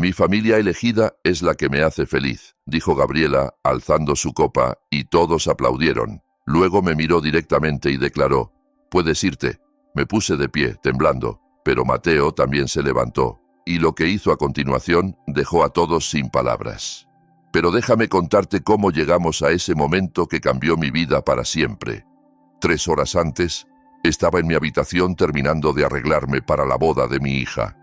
Mi familia elegida es la que me hace feliz, dijo Gabriela, alzando su copa, y todos aplaudieron. Luego me miró directamente y declaró: «Puedes irte». Me puse de pie, temblando, pero Mateo también se levantó, y lo que hizo a continuación dejó a todos sin palabras. Pero déjame contarte cómo llegamos a ese momento que cambió mi vida para siempre. 3 horas antes, estaba en mi habitación terminando de arreglarme para la boda de mi hija.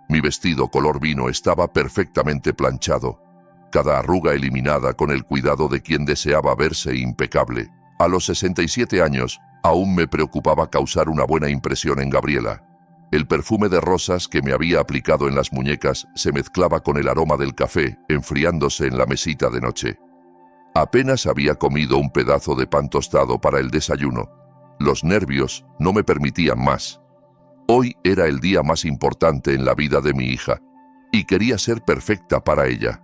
Mi vestido color vino estaba perfectamente planchado, cada arruga eliminada con el cuidado de quien deseaba verse impecable. A los 67 años, aún me preocupaba causar una buena impresión en Gabriela. El perfume de rosas que me había aplicado en las muñecas se mezclaba con el aroma del café, enfriándose en la mesita de noche. Apenas había comido un pedazo de pan tostado para el desayuno. Los nervios no me permitían más. Hoy era el día más importante en la vida de mi hija, y quería ser perfecta para ella.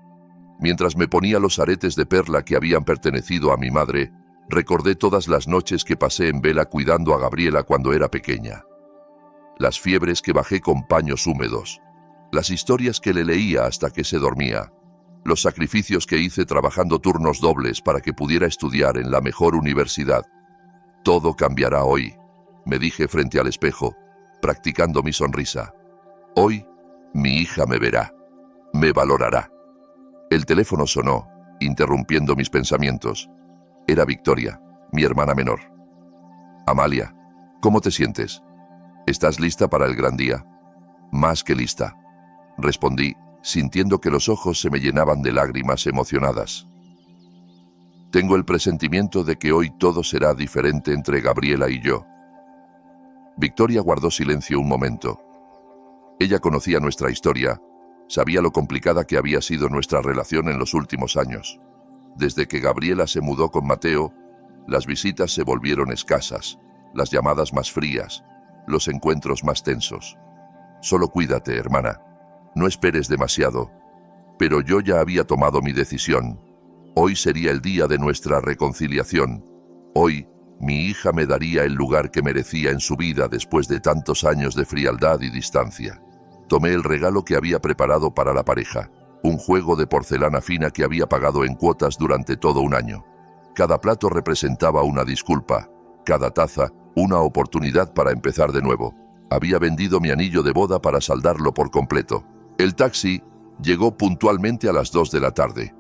Mientras me ponía los aretes de perla que habían pertenecido a mi madre, recordé todas las noches que pasé en vela cuidando a Gabriela cuando era pequeña. Las fiebres que bajé con paños húmedos, las historias que le leía hasta que se dormía, los sacrificios que hice trabajando turnos dobles para que pudiera estudiar en la mejor universidad. Todo cambiará hoy, me dije frente al espejo, practicando mi sonrisa. Hoy, mi hija me verá, me valorará. El teléfono sonó, interrumpiendo mis pensamientos. Era Victoria, mi hermana menor. «Amalia, ¿cómo te sientes? ¿Estás lista para el gran día?» «Más que lista», respondí, sintiendo que los ojos se me llenaban de lágrimas emocionadas. «Tengo el presentimiento de que hoy todo será diferente entre Gabriela y yo». Victoria guardó silencio un momento. Ella conocía nuestra historia, sabía lo complicada que había sido nuestra relación en los últimos años. Desde que Gabriela se mudó con Mateo, las visitas se volvieron escasas, las llamadas más frías, los encuentros más tensos. «Solo cuídate, hermana. No esperes demasiado». Pero yo ya había tomado mi decisión. Hoy sería el día de nuestra reconciliación. Hoy, mi hija me daría el lugar que merecía en su vida después de tantos años de frialdad y distancia. Tomé el regalo que había preparado para la pareja, un juego de porcelana fina que había pagado en cuotas durante todo un año. Cada plato representaba una disculpa, cada taza una oportunidad para empezar de nuevo. Había vendido mi anillo de boda para saldarlo por completo. El taxi llegó puntualmente a las 2 de la tarde.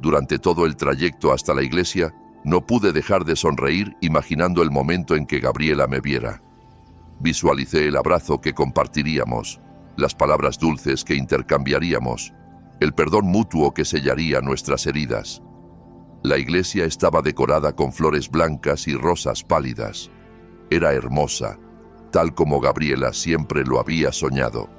Durante todo el trayecto hasta la iglesia, no pude dejar de sonreír imaginando el momento en que Gabriela me viera. Visualicé el abrazo que compartiríamos, las palabras dulces que intercambiaríamos, el perdón mutuo que sellaría nuestras heridas. La iglesia estaba decorada con flores blancas y rosas pálidas. Era hermosa, tal como Gabriela siempre lo había soñado.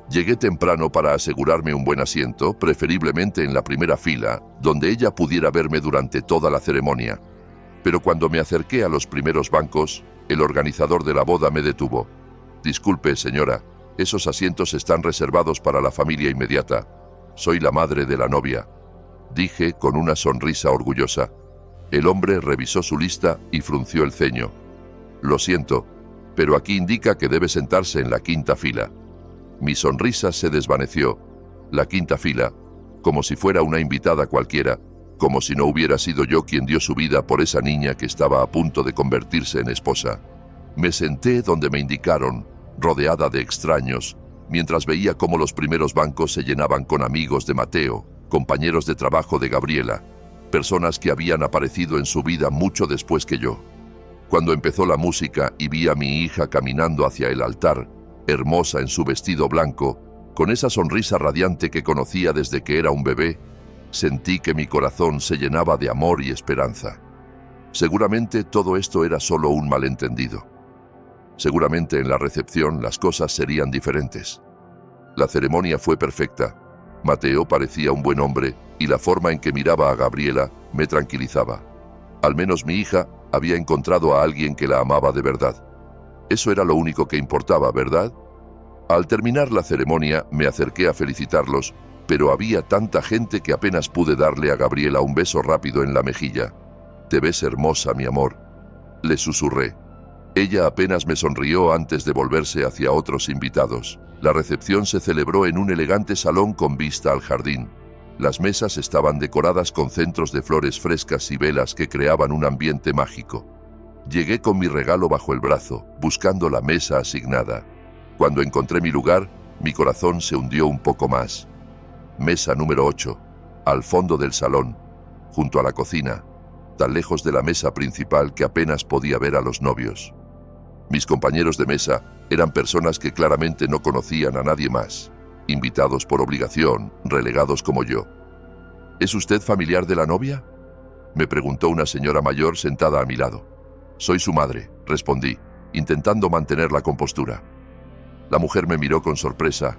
Llegué temprano para asegurarme un buen asiento, preferiblemente en la primera fila, donde ella pudiera verme durante toda la ceremonia. Pero cuando me acerqué a los primeros bancos, el organizador de la boda me detuvo. «Disculpe, señora, esos asientos están reservados para la familia inmediata. Soy la madre de la novia», dije con una sonrisa orgullosa. El hombre revisó su lista y frunció el ceño. «Lo siento, pero aquí indica que debe sentarse en la 5ª fila». Mi sonrisa se desvaneció. La 5ª fila, como si fuera una invitada cualquiera, como si no hubiera sido yo quien dio su vida por esa niña que estaba a punto de convertirse en esposa. Me senté donde me indicaron, rodeada de extraños, mientras veía cómo los primeros bancos se llenaban con amigos de Mateo, compañeros de trabajo de Gabriela, personas que habían aparecido en su vida mucho después que yo. Cuando empezó la música y vi a mi hija caminando hacia el altar, hermosa en su vestido blanco, con esa sonrisa radiante que conocía desde que era un bebé, sentí que mi corazón se llenaba de amor y esperanza. Seguramente todo esto era solo un malentendido. Seguramente en la recepción las cosas serían diferentes. La ceremonia fue perfecta. Mateo parecía un buen hombre y la forma en que miraba a Gabriela me tranquilizaba. Al menos mi hija había encontrado a alguien que la amaba de verdad. Eso era lo único que importaba, ¿verdad? Al terminar la ceremonia me acerqué a felicitarlos, pero había tanta gente que apenas pude darle a Gabriela un beso rápido en la mejilla. «Te ves hermosa, mi amor», le susurré. Ella apenas me sonrió antes de volverse hacia otros invitados. La recepción se celebró en un elegante salón con vista al jardín. Las mesas estaban decoradas con centros de flores frescas y velas que creaban un ambiente mágico. Llegué con mi regalo bajo el brazo, buscando la mesa asignada. Cuando encontré mi lugar, mi corazón se hundió un poco más. Mesa número 8, al fondo del salón, junto a la cocina, tan lejos de la mesa principal que apenas podía ver a los novios. Mis compañeros de mesa eran personas que claramente no conocían a nadie más, invitados por obligación, relegados como yo. ¿Es usted familiar de la novia?, me preguntó una señora mayor sentada a mi lado. Soy su madre, respondí, intentando mantener la compostura. La mujer me miró con sorpresa,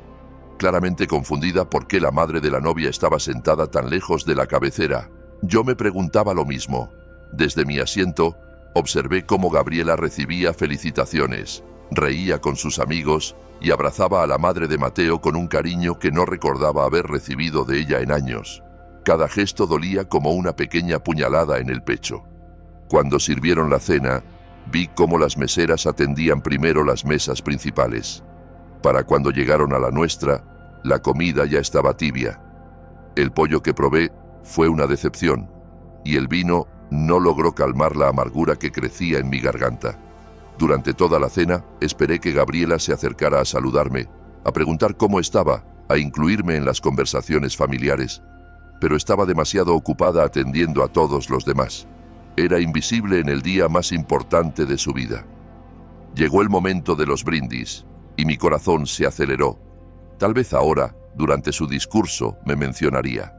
claramente confundida por qué la madre de la novia estaba sentada tan lejos de la cabecera. Yo me preguntaba lo mismo. Desde mi asiento, observé cómo Gabriela recibía felicitaciones, reía con sus amigos y abrazaba a la madre de Mateo con un cariño que no recordaba haber recibido de ella en años. Cada gesto dolía como una pequeña puñalada en el pecho. Cuando sirvieron la cena, vi cómo las meseras atendían primero las mesas principales. Para cuando llegaron a la nuestra, la comida ya estaba tibia. El pollo que probé fue una decepción, y el vino no logró calmar la amargura que crecía en mi garganta. Durante toda la cena, esperé que Gabriela se acercara a saludarme, a preguntar cómo estaba, a incluirme en las conversaciones familiares, pero estaba demasiado ocupada atendiendo a todos los demás. Era invisible en el día más importante de su vida. Llegó el momento de los brindis, y mi corazón se aceleró. Tal vez ahora, durante su discurso, me mencionaría.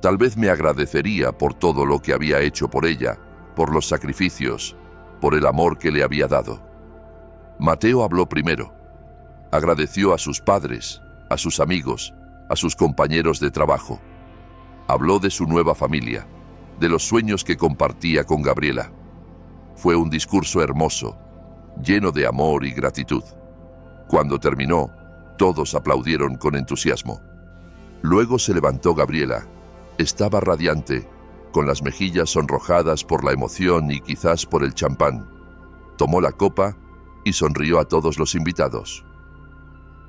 Tal vez me agradecería por todo lo que había hecho por ella, por los sacrificios, por el amor que le había dado. Mateo habló primero. Agradeció a sus padres, a sus amigos, a sus compañeros de trabajo. Habló de su nueva familia, de los sueños que compartía con Gabriela. Fue un discurso hermoso, lleno de amor y gratitud. Cuando terminó, todos aplaudieron con entusiasmo. Luego se levantó Gabriela. Estaba radiante, con las mejillas sonrojadas por la emoción y quizás por el champán. Tomó la copa y sonrió a todos los invitados.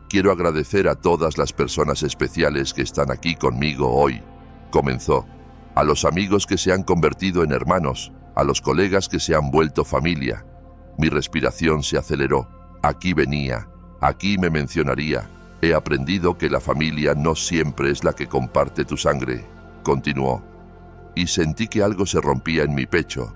Quiero agradecer a todas las personas especiales que están aquí conmigo hoy, comenzó. A los amigos que se han convertido en hermanos, a los colegas que se han vuelto familia. Mi respiración se aceleró. Aquí venía. Aquí me mencionaría. He aprendido que la familia no siempre es la que comparte tu sangre, continuó. Y sentí que algo se rompía en mi pecho.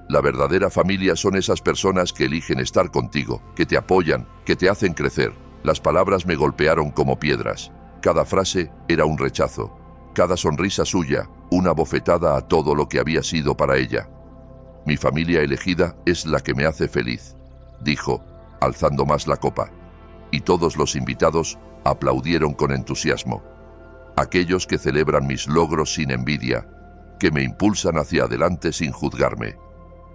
La verdadera familia son esas personas que eligen estar contigo, que te apoyan, que te hacen crecer. Las palabras me golpearon como piedras. Cada frase era un rechazo. Cada sonrisa suya, una bofetada a todo lo que había sido para ella. Mi familia elegida es la que me hace feliz, dijo, alzando más la copa. Y todos los invitados aplaudieron con entusiasmo. Aquellos que celebran mis logros sin envidia, que me impulsan hacia adelante sin juzgarme.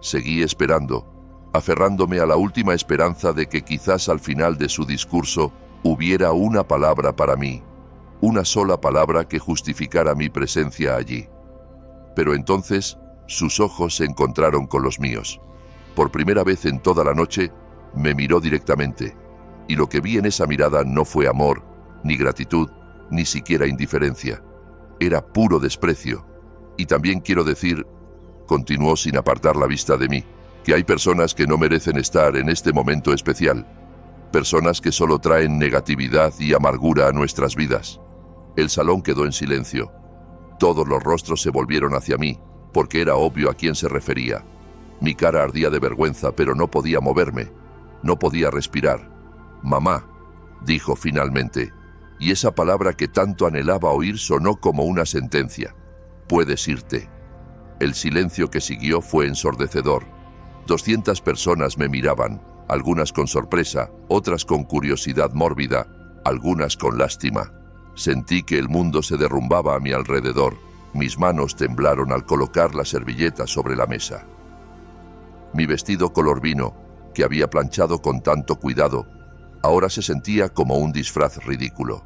Seguí esperando, aferrándome a la última esperanza de que quizás al final de su discurso hubiera una palabra para mí, una sola palabra que justificara mi presencia allí. Pero entonces sus ojos se encontraron con los míos. Por primera vez en toda la noche, me miró directamente. Y lo que vi en esa mirada no fue amor, ni gratitud, ni siquiera indiferencia. Era puro desprecio. Y también quiero decir, continuó sin apartar la vista de mí, que hay personas que no merecen estar en este momento especial. Personas que solo traen negatividad y amargura a nuestras vidas. El salón quedó en silencio. Todos los rostros se volvieron hacia mí, porque era obvio a quién se refería. Mi cara ardía de vergüenza, pero no podía moverme. No podía respirar. «Mamá», dijo finalmente, y esa palabra que tanto anhelaba oír sonó como una sentencia. «Puedes irte». El silencio que siguió fue ensordecedor. 200 personas me miraban, algunas con sorpresa, otras con curiosidad mórbida, algunas con lástima. Sentí que el mundo se derrumbaba a mi alrededor. Mis manos temblaron al colocar la servilleta sobre la mesa. Mi vestido color vino, que había planchado con tanto cuidado, ahora se sentía como un disfraz ridículo.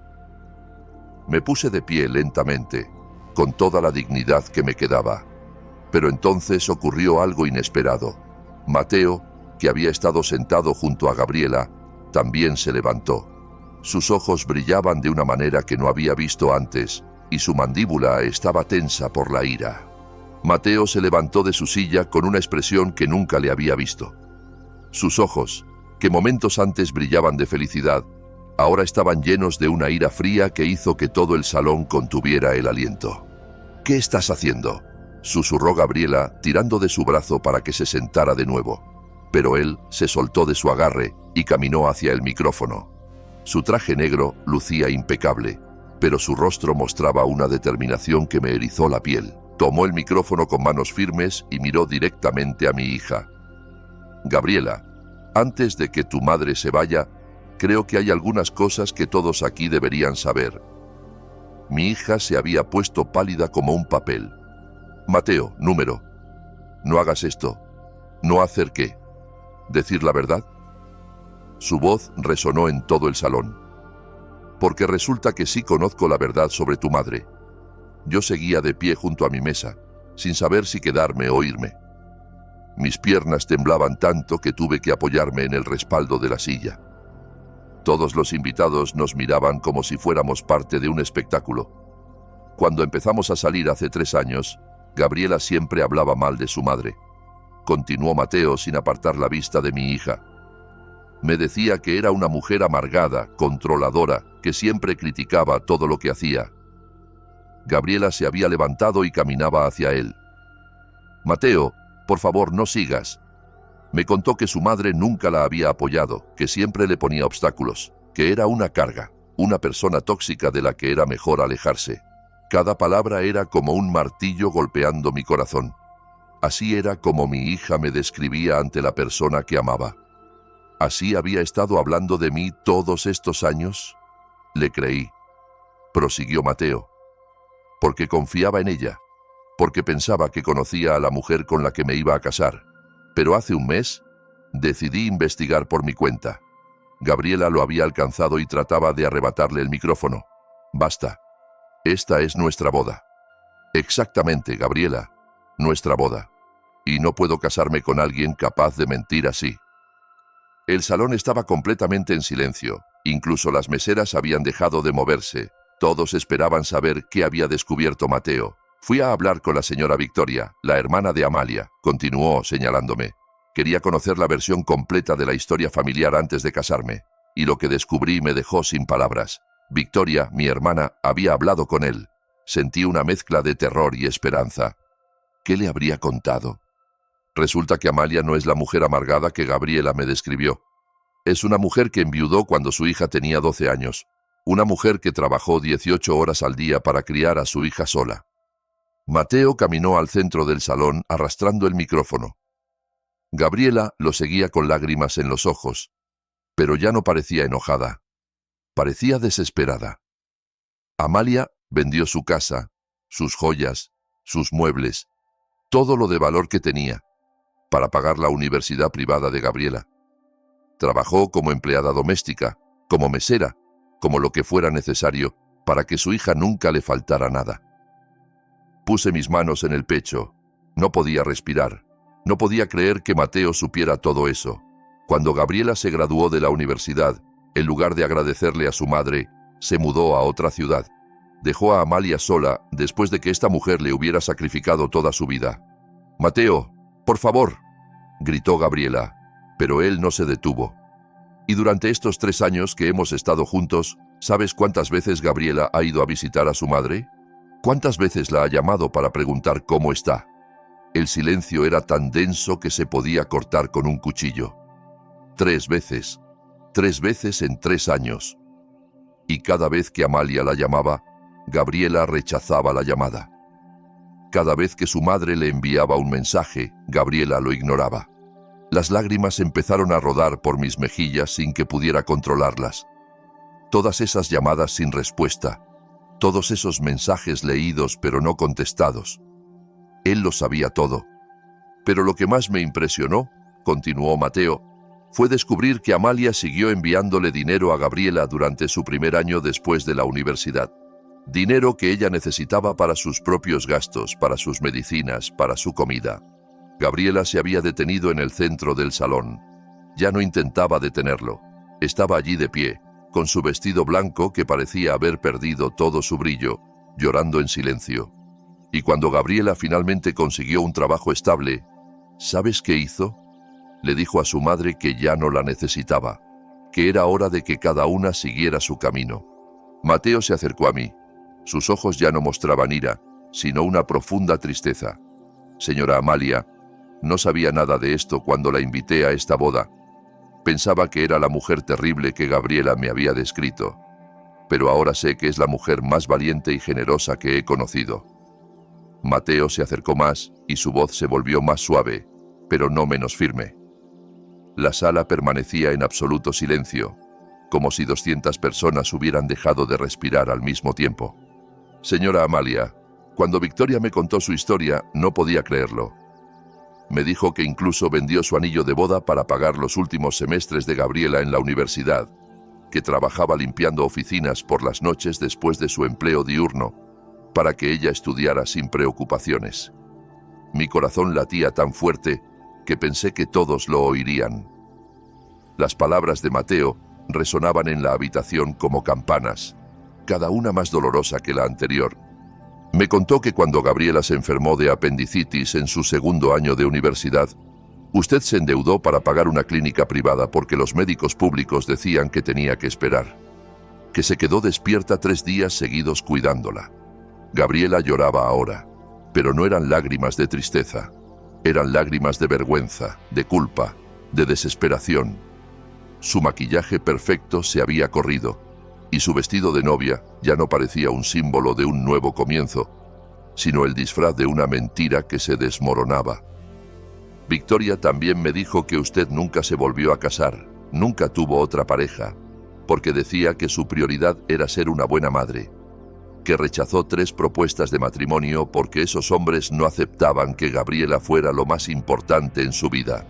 Me puse de pie lentamente, con toda la dignidad que me quedaba. Pero entonces ocurrió algo inesperado. Mateo, que había estado sentado junto a Gabriela, también se levantó. Sus ojos brillaban de una manera que no había visto antes, y su mandíbula estaba tensa por la ira. Mateo se levantó de su silla con una expresión que nunca le había visto. Sus ojos, que momentos antes brillaban de felicidad, ahora estaban llenos de una ira fría que hizo que todo el salón contuviera el aliento. «¿Qué estás haciendo?», susurró Gabriela, tirando de su brazo para que se sentara de nuevo. Pero él se soltó de su agarre y caminó hacia el micrófono. Su traje negro lucía impecable, pero su rostro mostraba una determinación que me erizó la piel. Tomó el micrófono con manos firmes y miró directamente a mi hija. «Gabriela, antes de que tu madre se vaya, creo que hay algunas cosas que todos aquí deberían saber». Mi hija se había puesto pálida como un papel. «Mateo, número. No hagas esto. ¿No hacer qué? ¿Decir la verdad?». Su voz resonó en todo el salón. «Porque resulta que sí conozco la verdad sobre tu madre». Yo seguía de pie junto a mi mesa, sin saber si quedarme o irme. Mis piernas temblaban tanto que tuve que apoyarme en el respaldo de la silla. Todos los invitados nos miraban como si fuéramos parte de un espectáculo. Cuando empezamos a salir hace 3 años, Gabriela siempre hablaba mal de su madre. Continuó Mateo sin apartar la vista de mi hija. Me decía que era una mujer amargada, controladora, que siempre criticaba todo lo que hacía. Gabriela se había levantado y caminaba hacia él. «Mateo, por favor, no sigas». Me contó que su madre nunca la había apoyado, que siempre le ponía obstáculos, que era una carga, una persona tóxica de la que era mejor alejarse. Cada palabra era como un martillo golpeando mi corazón. Así era como mi hija me describía ante la persona que amaba. ¿Así había estado hablando de mí todos estos años? Le creí. Prosiguió Mateo. Porque confiaba en ella, porque pensaba que conocía a la mujer con la que me iba a casar. Pero hace un mes, decidí investigar por mi cuenta. Gabriela lo había alcanzado y trataba de arrebatarle el micrófono. «Basta. Esta es nuestra boda». «Exactamente, Gabriela. Nuestra boda. Y no puedo casarme con alguien capaz de mentir así». El salón estaba completamente en silencio. Incluso las meseras habían dejado de moverse. Todos esperaban saber qué había descubierto Mateo. «Fui a hablar con la señora Victoria, la hermana de Amalia», continuó señalándome. «Quería conocer la versión completa de la historia familiar antes de casarme, y lo que descubrí me dejó sin palabras. Victoria, mi hermana, había hablado con él. Sentí una mezcla de terror y esperanza. ¿Qué le habría contado? Resulta que Amalia no es la mujer amargada que Gabriela me describió. Es una mujer que enviudó cuando su hija tenía 12 años. Una mujer que trabajó 18 horas al día para criar a su hija sola». Mateo caminó al centro del salón arrastrando el micrófono. Gabriela lo seguía con lágrimas en los ojos, pero ya no parecía enojada. Parecía desesperada. Amalia vendió su casa, sus joyas, sus muebles, todo lo de valor que tenía, para pagar la universidad privada de Gabriela. Trabajó como empleada doméstica, como mesera, como lo que fuera necesario, para que su hija nunca le faltara nada. Puse mis manos en el pecho. No podía respirar. No podía creer que Mateo supiera todo eso. Cuando Gabriela se graduó de la universidad, en lugar de agradecerle a su madre, se mudó a otra ciudad. Dejó a Amalia sola después de que esta mujer le hubiera sacrificado toda su vida. «Mateo, por favor», gritó Gabriela, pero él no se detuvo. «Y durante estos 3 años que hemos estado juntos, ¿sabes cuántas veces Gabriela ha ido a visitar a su madre? ¿Cuántas veces la ha llamado para preguntar cómo está? El silencio era tan denso que se podía cortar con un cuchillo. 3 veces. 3 veces en 3 años. Y cada vez que Amalia la llamaba, Gabriela rechazaba la llamada. Cada vez que su madre le enviaba un mensaje, Gabriela lo ignoraba. Las lágrimas empezaron a rodar por mis mejillas sin que pudiera controlarlas. Todas esas llamadas sin respuesta. Todos esos mensajes leídos pero no contestados. Él lo sabía todo. Pero lo que más me impresionó, continuó Mateo, fue descubrir que Amalia siguió enviándole dinero a Gabriela durante su primer año después de la universidad. Dinero que ella necesitaba para sus propios gastos, para sus medicinas, para su comida. Gabriela se había detenido en el centro del salón. Ya no intentaba detenerlo. Estaba allí de pie, con su vestido blanco que parecía haber perdido todo su brillo, llorando en silencio. Y cuando Gabriela finalmente consiguió un trabajo estable, ¿sabes qué hizo? Le dijo a su madre que ya no la necesitaba, que era hora de que cada una siguiera su camino. Mateo se acercó a mí. Sus ojos ya no mostraban ira, sino una profunda tristeza. Señora Amalia, no sabía nada de esto cuando la invité a esta boda. Pensaba que era la mujer terrible que Gabriela me había descrito, pero ahora sé que es la mujer más valiente y generosa que he conocido. Mateo se acercó más y su voz se volvió más suave, pero no menos firme. La sala permanecía en absoluto silencio, como si 200 personas hubieran dejado de respirar al mismo tiempo. Señora Amalia, cuando Victoria me contó su historia, no podía creerlo. Me dijo que incluso vendió su anillo de boda para pagar los últimos semestres de Gabriela en la universidad, que trabajaba limpiando oficinas por las noches después de su empleo diurno, para que ella estudiara sin preocupaciones. Mi corazón latía tan fuerte que pensé que todos lo oirían. Las palabras de Mateo resonaban en la habitación como campanas, cada una más dolorosa que la anterior. Me contó que cuando Gabriela se enfermó de apendicitis en su segundo año de universidad, usted se endeudó para pagar una clínica privada porque los médicos públicos decían que tenía que esperar, que se quedó despierta 3 días seguidos cuidándola. Gabriela lloraba ahora, pero no eran lágrimas de tristeza, eran lágrimas de vergüenza, de culpa, de desesperación. Su maquillaje perfecto se había corrido, y su vestido de novia ya no parecía un símbolo de un nuevo comienzo, sino el disfraz de una mentira que se desmoronaba. Victoria también me dijo que usted nunca se volvió a casar, nunca tuvo otra pareja, porque decía que su prioridad era ser una buena madre, que rechazó 3 propuestas de matrimonio porque esos hombres no aceptaban que Gabriela fuera lo más importante en su vida.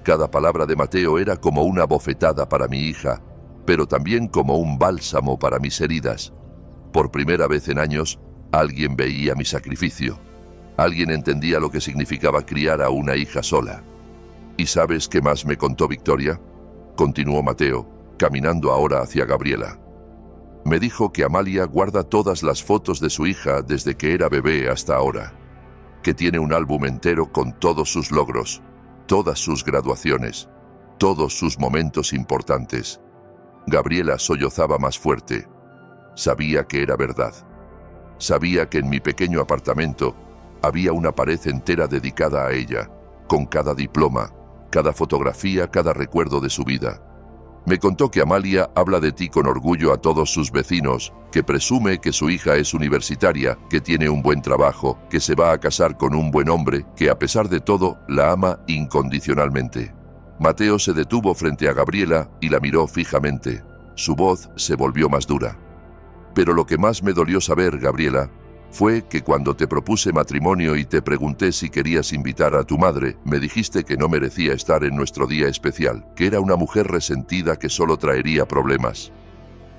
Cada palabra de Mateo era como una bofetada para mi hija, pero también como un bálsamo para mis heridas. Por primera vez en años, alguien veía mi sacrificio. Alguien entendía lo que significaba criar a una hija sola. ¿Y sabes qué más me contó Victoria? Continuó Mateo, caminando ahora hacia Gabriela. Me dijo que Amalia guarda todas las fotos de su hija desde que era bebé hasta ahora, que tiene un álbum entero con todos sus logros, todas sus graduaciones, todos sus momentos importantes. Gabriela sollozaba más fuerte. Sabía que era verdad. Sabía que en mi pequeño apartamento había una pared entera dedicada a ella, con cada diploma, cada fotografía, cada recuerdo de su vida. Me contó que Amalia habla de ti con orgullo a todos sus vecinos, que presume que su hija es universitaria, que tiene un buen trabajo, que se va a casar con un buen hombre, que a pesar de todo la ama incondicionalmente. Mateo se detuvo frente a Gabriela y la miró fijamente. Su voz se volvió más dura. Pero lo que más me dolió saber, Gabriela, fue que cuando te propuse matrimonio y te pregunté si querías invitar a tu madre, me dijiste que no merecía estar en nuestro día especial, que era una mujer resentida que solo traería problemas.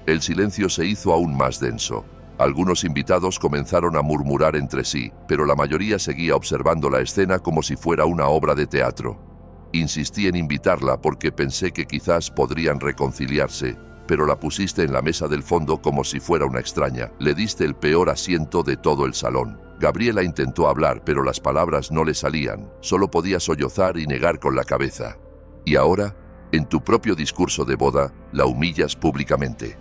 El silencio se hizo aún más denso. Algunos invitados comenzaron a murmurar entre sí, pero la mayoría seguía observando la escena como si fuera una obra de teatro. Insistí en invitarla porque pensé que quizás podrían reconciliarse, pero la pusiste en la mesa del fondo como si fuera una extraña. Le diste el peor asiento de todo el salón. Gabriela intentó hablar, pero las palabras no le salían. Solo podía sollozar y negar con la cabeza. Y ahora, en tu propio discurso de boda, la humillas públicamente.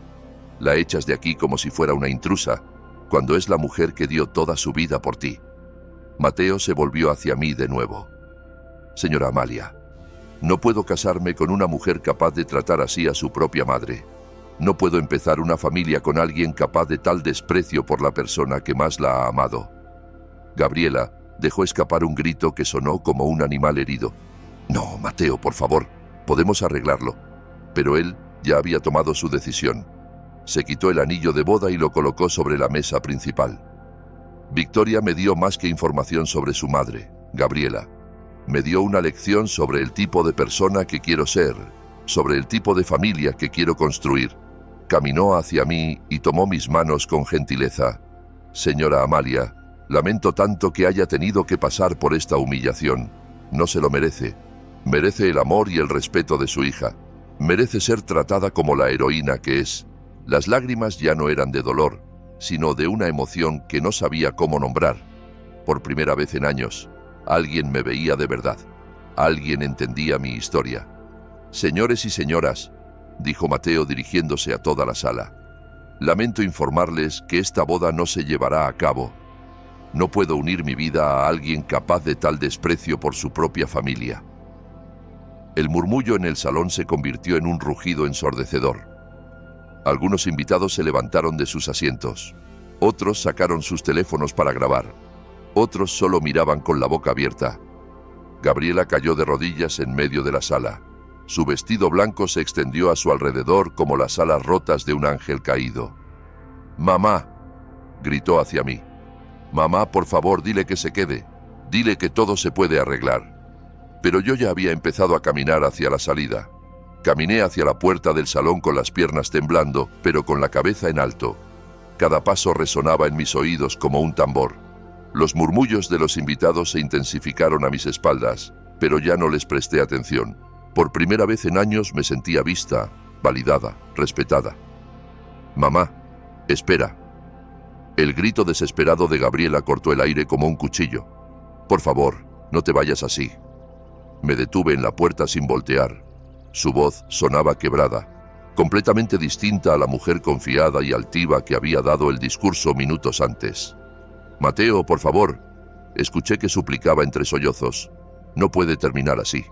La echas de aquí como si fuera una intrusa, cuando es la mujer que dio toda su vida por ti. Mateo se volvió hacia mí de nuevo. Señora Amalia, no puedo casarme con una mujer capaz de tratar así a su propia madre. No puedo empezar una familia con alguien capaz de tal desprecio por la persona que más la ha amado. Gabriela dejó escapar un grito que sonó como un animal herido. No, Mateo, por favor, podemos arreglarlo. Pero él ya había tomado su decisión. Se quitó el anillo de boda y lo colocó sobre la mesa principal. Victoria me dio más que información sobre su madre, Gabriela. Me dio una lección sobre el tipo de persona que quiero ser, sobre el tipo de familia que quiero construir. Caminó hacia mí y tomó mis manos con gentileza. Señora Amalia, lamento tanto que haya tenido que pasar por esta humillación. No se lo merece. Merece el amor y el respeto de su hija. Merece ser tratada como la heroína que es. Las lágrimas ya no eran de dolor, sino de una emoción que no sabía cómo nombrar. Por primera vez en años, alguien me veía de verdad. Alguien entendía mi historia. Señores y señoras, dijo Mateo dirigiéndose a toda la sala, lamento informarles que esta boda no se llevará a cabo. No puedo unir mi vida a alguien capaz de tal desprecio por su propia familia. El murmullo en el salón se convirtió en un rugido ensordecedor. Algunos invitados se levantaron de sus asientos. Otros sacaron sus teléfonos para grabar. Otros solo miraban con la boca abierta. Gabriela cayó de rodillas en medio de la sala. Su vestido blanco se extendió a su alrededor como las alas rotas de un ángel caído. «Mamá», gritó hacia mí. «Mamá, por favor, dile que se quede. Dile que todo se puede arreglar». Pero yo ya había empezado a caminar hacia la salida. Caminé hacia la puerta del salón con las piernas temblando, pero con la cabeza en alto. Cada paso resonaba en mis oídos como un tambor. Los murmullos de los invitados se intensificaron a mis espaldas, pero ya no les presté atención. Por primera vez en años me sentía vista, validada, respetada. «Mamá, espera». El grito desesperado de Gabriela cortó el aire como un cuchillo. «Por favor, no te vayas así». Me detuve en la puerta sin voltear. Su voz sonaba quebrada, completamente distinta a la mujer confiada y altiva que había dado el discurso minutos antes. «Mateo, por favor», escuché que suplicaba entre sollozos. «No puede terminar así.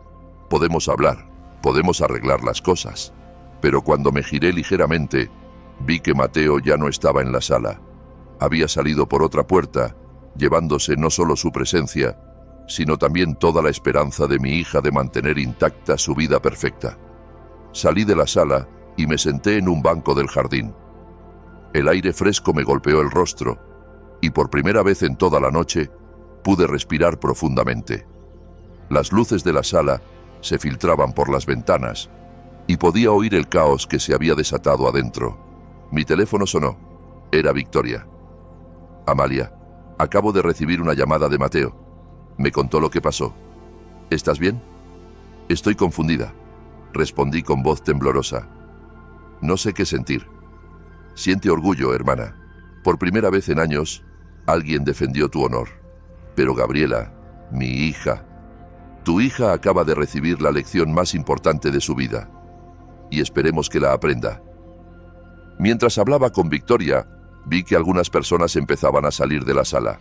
Podemos hablar, podemos arreglar las cosas». Pero cuando me giré ligeramente, vi que Mateo ya no estaba en la sala. Había salido por otra puerta, llevándose no solo su presencia, sino también toda la esperanza de mi hija de mantener intacta su vida perfecta. Salí de la sala y me senté en un banco del jardín. El aire fresco me golpeó el rostro, y por primera vez en toda la noche pude respirar profundamente. Las luces de la sala se filtraban por las ventanas, y podía oír el caos que se había desatado adentro. Mi teléfono sonó. Era Victoria. «Amalia, acabo de recibir una llamada de Mateo. Me contó lo que pasó. ¿Estás bien?» «Estoy confundida», respondí con voz temblorosa. «No sé qué sentir». «Siente orgullo, hermana. Por primera vez en años, alguien defendió tu honor. Pero Gabriela, mi hija, tu hija acaba de recibir la lección más importante de su vida. Y esperemos que la aprenda». Mientras hablaba con Victoria, vi que algunas personas empezaban a salir de la sala.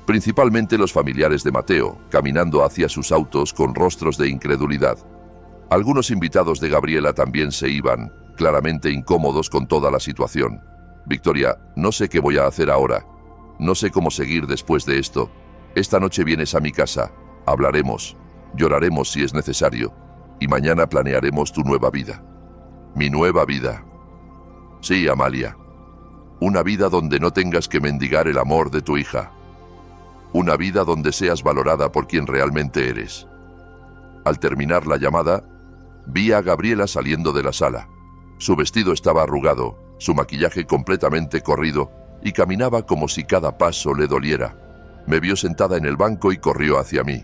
Principalmente los familiares de Mateo, caminando hacia sus autos con rostros de incredulidad. Algunos invitados de Gabriela también se iban, claramente incómodos con toda la situación. «Victoria, no sé qué voy a hacer ahora. No sé cómo seguir después de esto. Esta noche vienes a mi casa, hablaremos, lloraremos si es necesario, y mañana planearemos tu nueva vida». «Mi nueva vida». «Sí, Amalia. Una vida donde no tengas que mendigar el amor de tu hija. Una vida donde seas valorada por quien realmente eres». Al terminar la llamada, vi a Gabriela saliendo de la sala. Su vestido estaba arrugado, su maquillaje completamente corrido, y caminaba como si cada paso le doliera. Me vio sentada en el banco y corrió hacia mí.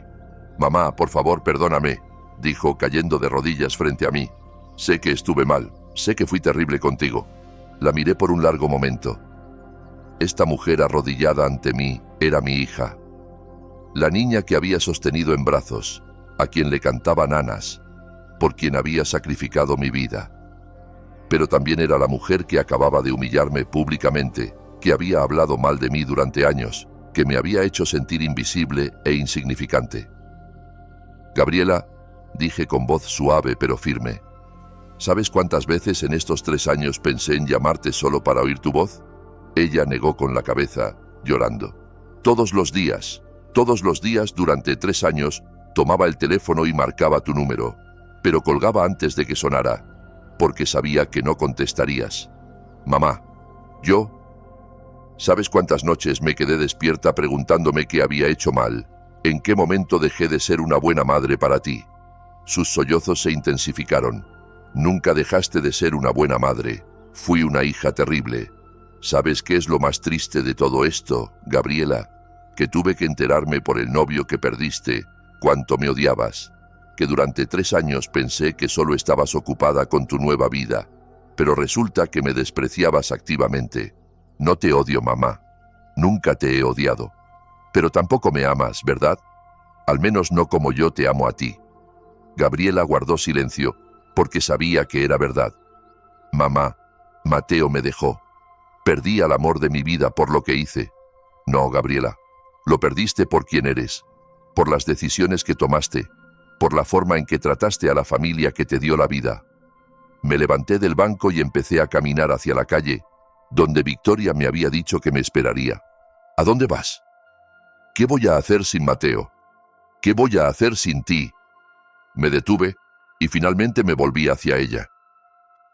«Mamá, por favor, perdóname», dijo cayendo de rodillas frente a mí. «Sé que estuve mal, sé que fui terrible contigo». La miré por un largo momento. Esta mujer arrodillada ante mí era mi hija. La niña que había sostenido en brazos, a quien le cantaba nanas, por quien había sacrificado mi vida. Pero también era la mujer que acababa de humillarme públicamente, que había hablado mal de mí durante años, que me había hecho sentir invisible e insignificante. «Gabriela», dije con voz suave pero firme, «¿sabes cuántas veces en estos 3 años pensé en llamarte solo para oír tu voz?» Ella negó con la cabeza, llorando. Todos los días durante 3 años, tomaba el teléfono y marcaba tu número, pero colgaba antes de que sonara, porque sabía que no contestarías. Mamá, ¿sabes cuántas noches me quedé despierta preguntándome qué había hecho mal? ¿En qué momento dejé de ser una buena madre para ti?» Sus sollozos se intensificaron. «Nunca dejaste de ser una buena madre. Fui una hija terrible. ¿Sabes qué es lo más triste de todo esto, Gabriela? Que tuve que enterarme por el novio que perdiste, cuánto me odiabas. que durante 3 años pensé que solo estabas ocupada con tu nueva vida, pero resulta que me despreciabas activamente. No te odio, mamá. Nunca te he odiado. Pero tampoco me amas, ¿verdad? Al menos no como yo te amo a ti. Gabriela guardó silencio, porque sabía que era verdad. Mamá, Mateo me dejó. Perdí al amor de mi vida por lo que hice. No, Gabriela. Lo perdiste por quien eres, por las decisiones que tomaste, por la forma en que trataste a la familia que te dio la vida. Me levanté del banco y empecé a caminar hacia la calle, donde Victoria me había dicho que me esperaría. ¿A dónde vas? ¿Qué voy a hacer sin Mateo? ¿Qué voy a hacer sin ti? Me detuve y finalmente me volví hacia ella.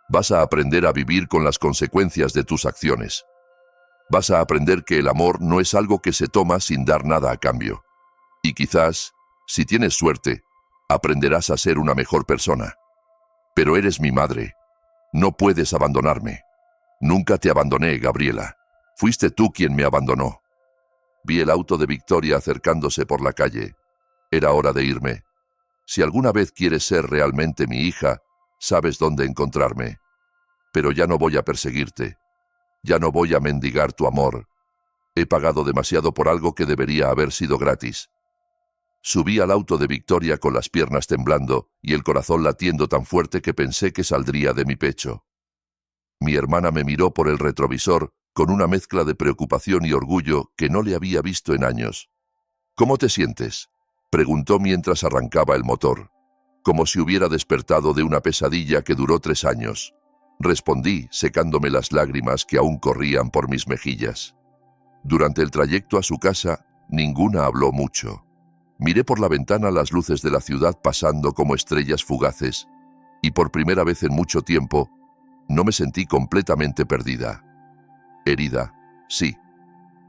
Vas a aprender a vivir con las consecuencias de tus acciones. Vas a aprender que el amor no es algo que se toma sin dar nada a cambio. Y quizás, si tienes suerte, aprenderás a ser una mejor persona. Pero eres mi madre. No puedes abandonarme. Nunca te abandoné, Gabriela. Fuiste tú quien me abandonó. Vi el auto de Victoria acercándose por la calle. Era hora de irme. Si alguna vez quieres ser realmente mi hija, sabes dónde encontrarme. Pero ya no voy a perseguirte. Ya no voy a mendigar tu amor. He pagado demasiado por algo que debería haber sido gratis. Subí al auto de Victoria con las piernas temblando y el corazón latiendo tan fuerte que pensé que saldría de mi pecho. Mi hermana me miró por el retrovisor con una mezcla de preocupación y orgullo que no le había visto en años. ¿Cómo te sientes?, preguntó mientras arrancaba el motor, como si hubiera despertado de una pesadilla que duró 3 años. Respondí, secándome las lágrimas que aún corrían por mis mejillas. Durante el trayecto a su casa, ninguna habló mucho. Miré por la ventana las luces de la ciudad pasando como estrellas fugaces, y por primera vez en mucho tiempo, no me sentí completamente perdida. Herida, sí.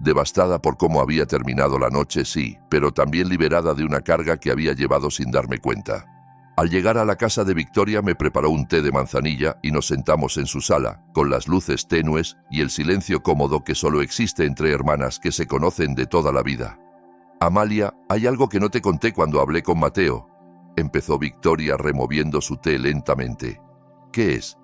Devastada por cómo había terminado la noche, sí, pero también liberada de una carga que había llevado sin darme cuenta. Al llegar a la casa de Victoria me preparó un té de manzanilla y nos sentamos en su sala, con las luces tenues y el silencio cómodo que solo existe entre hermanas que se conocen de toda la vida. «Amalia, hay algo que no te conté cuando hablé con Mateo», empezó Victoria removiendo su té lentamente. «¿Qué es?»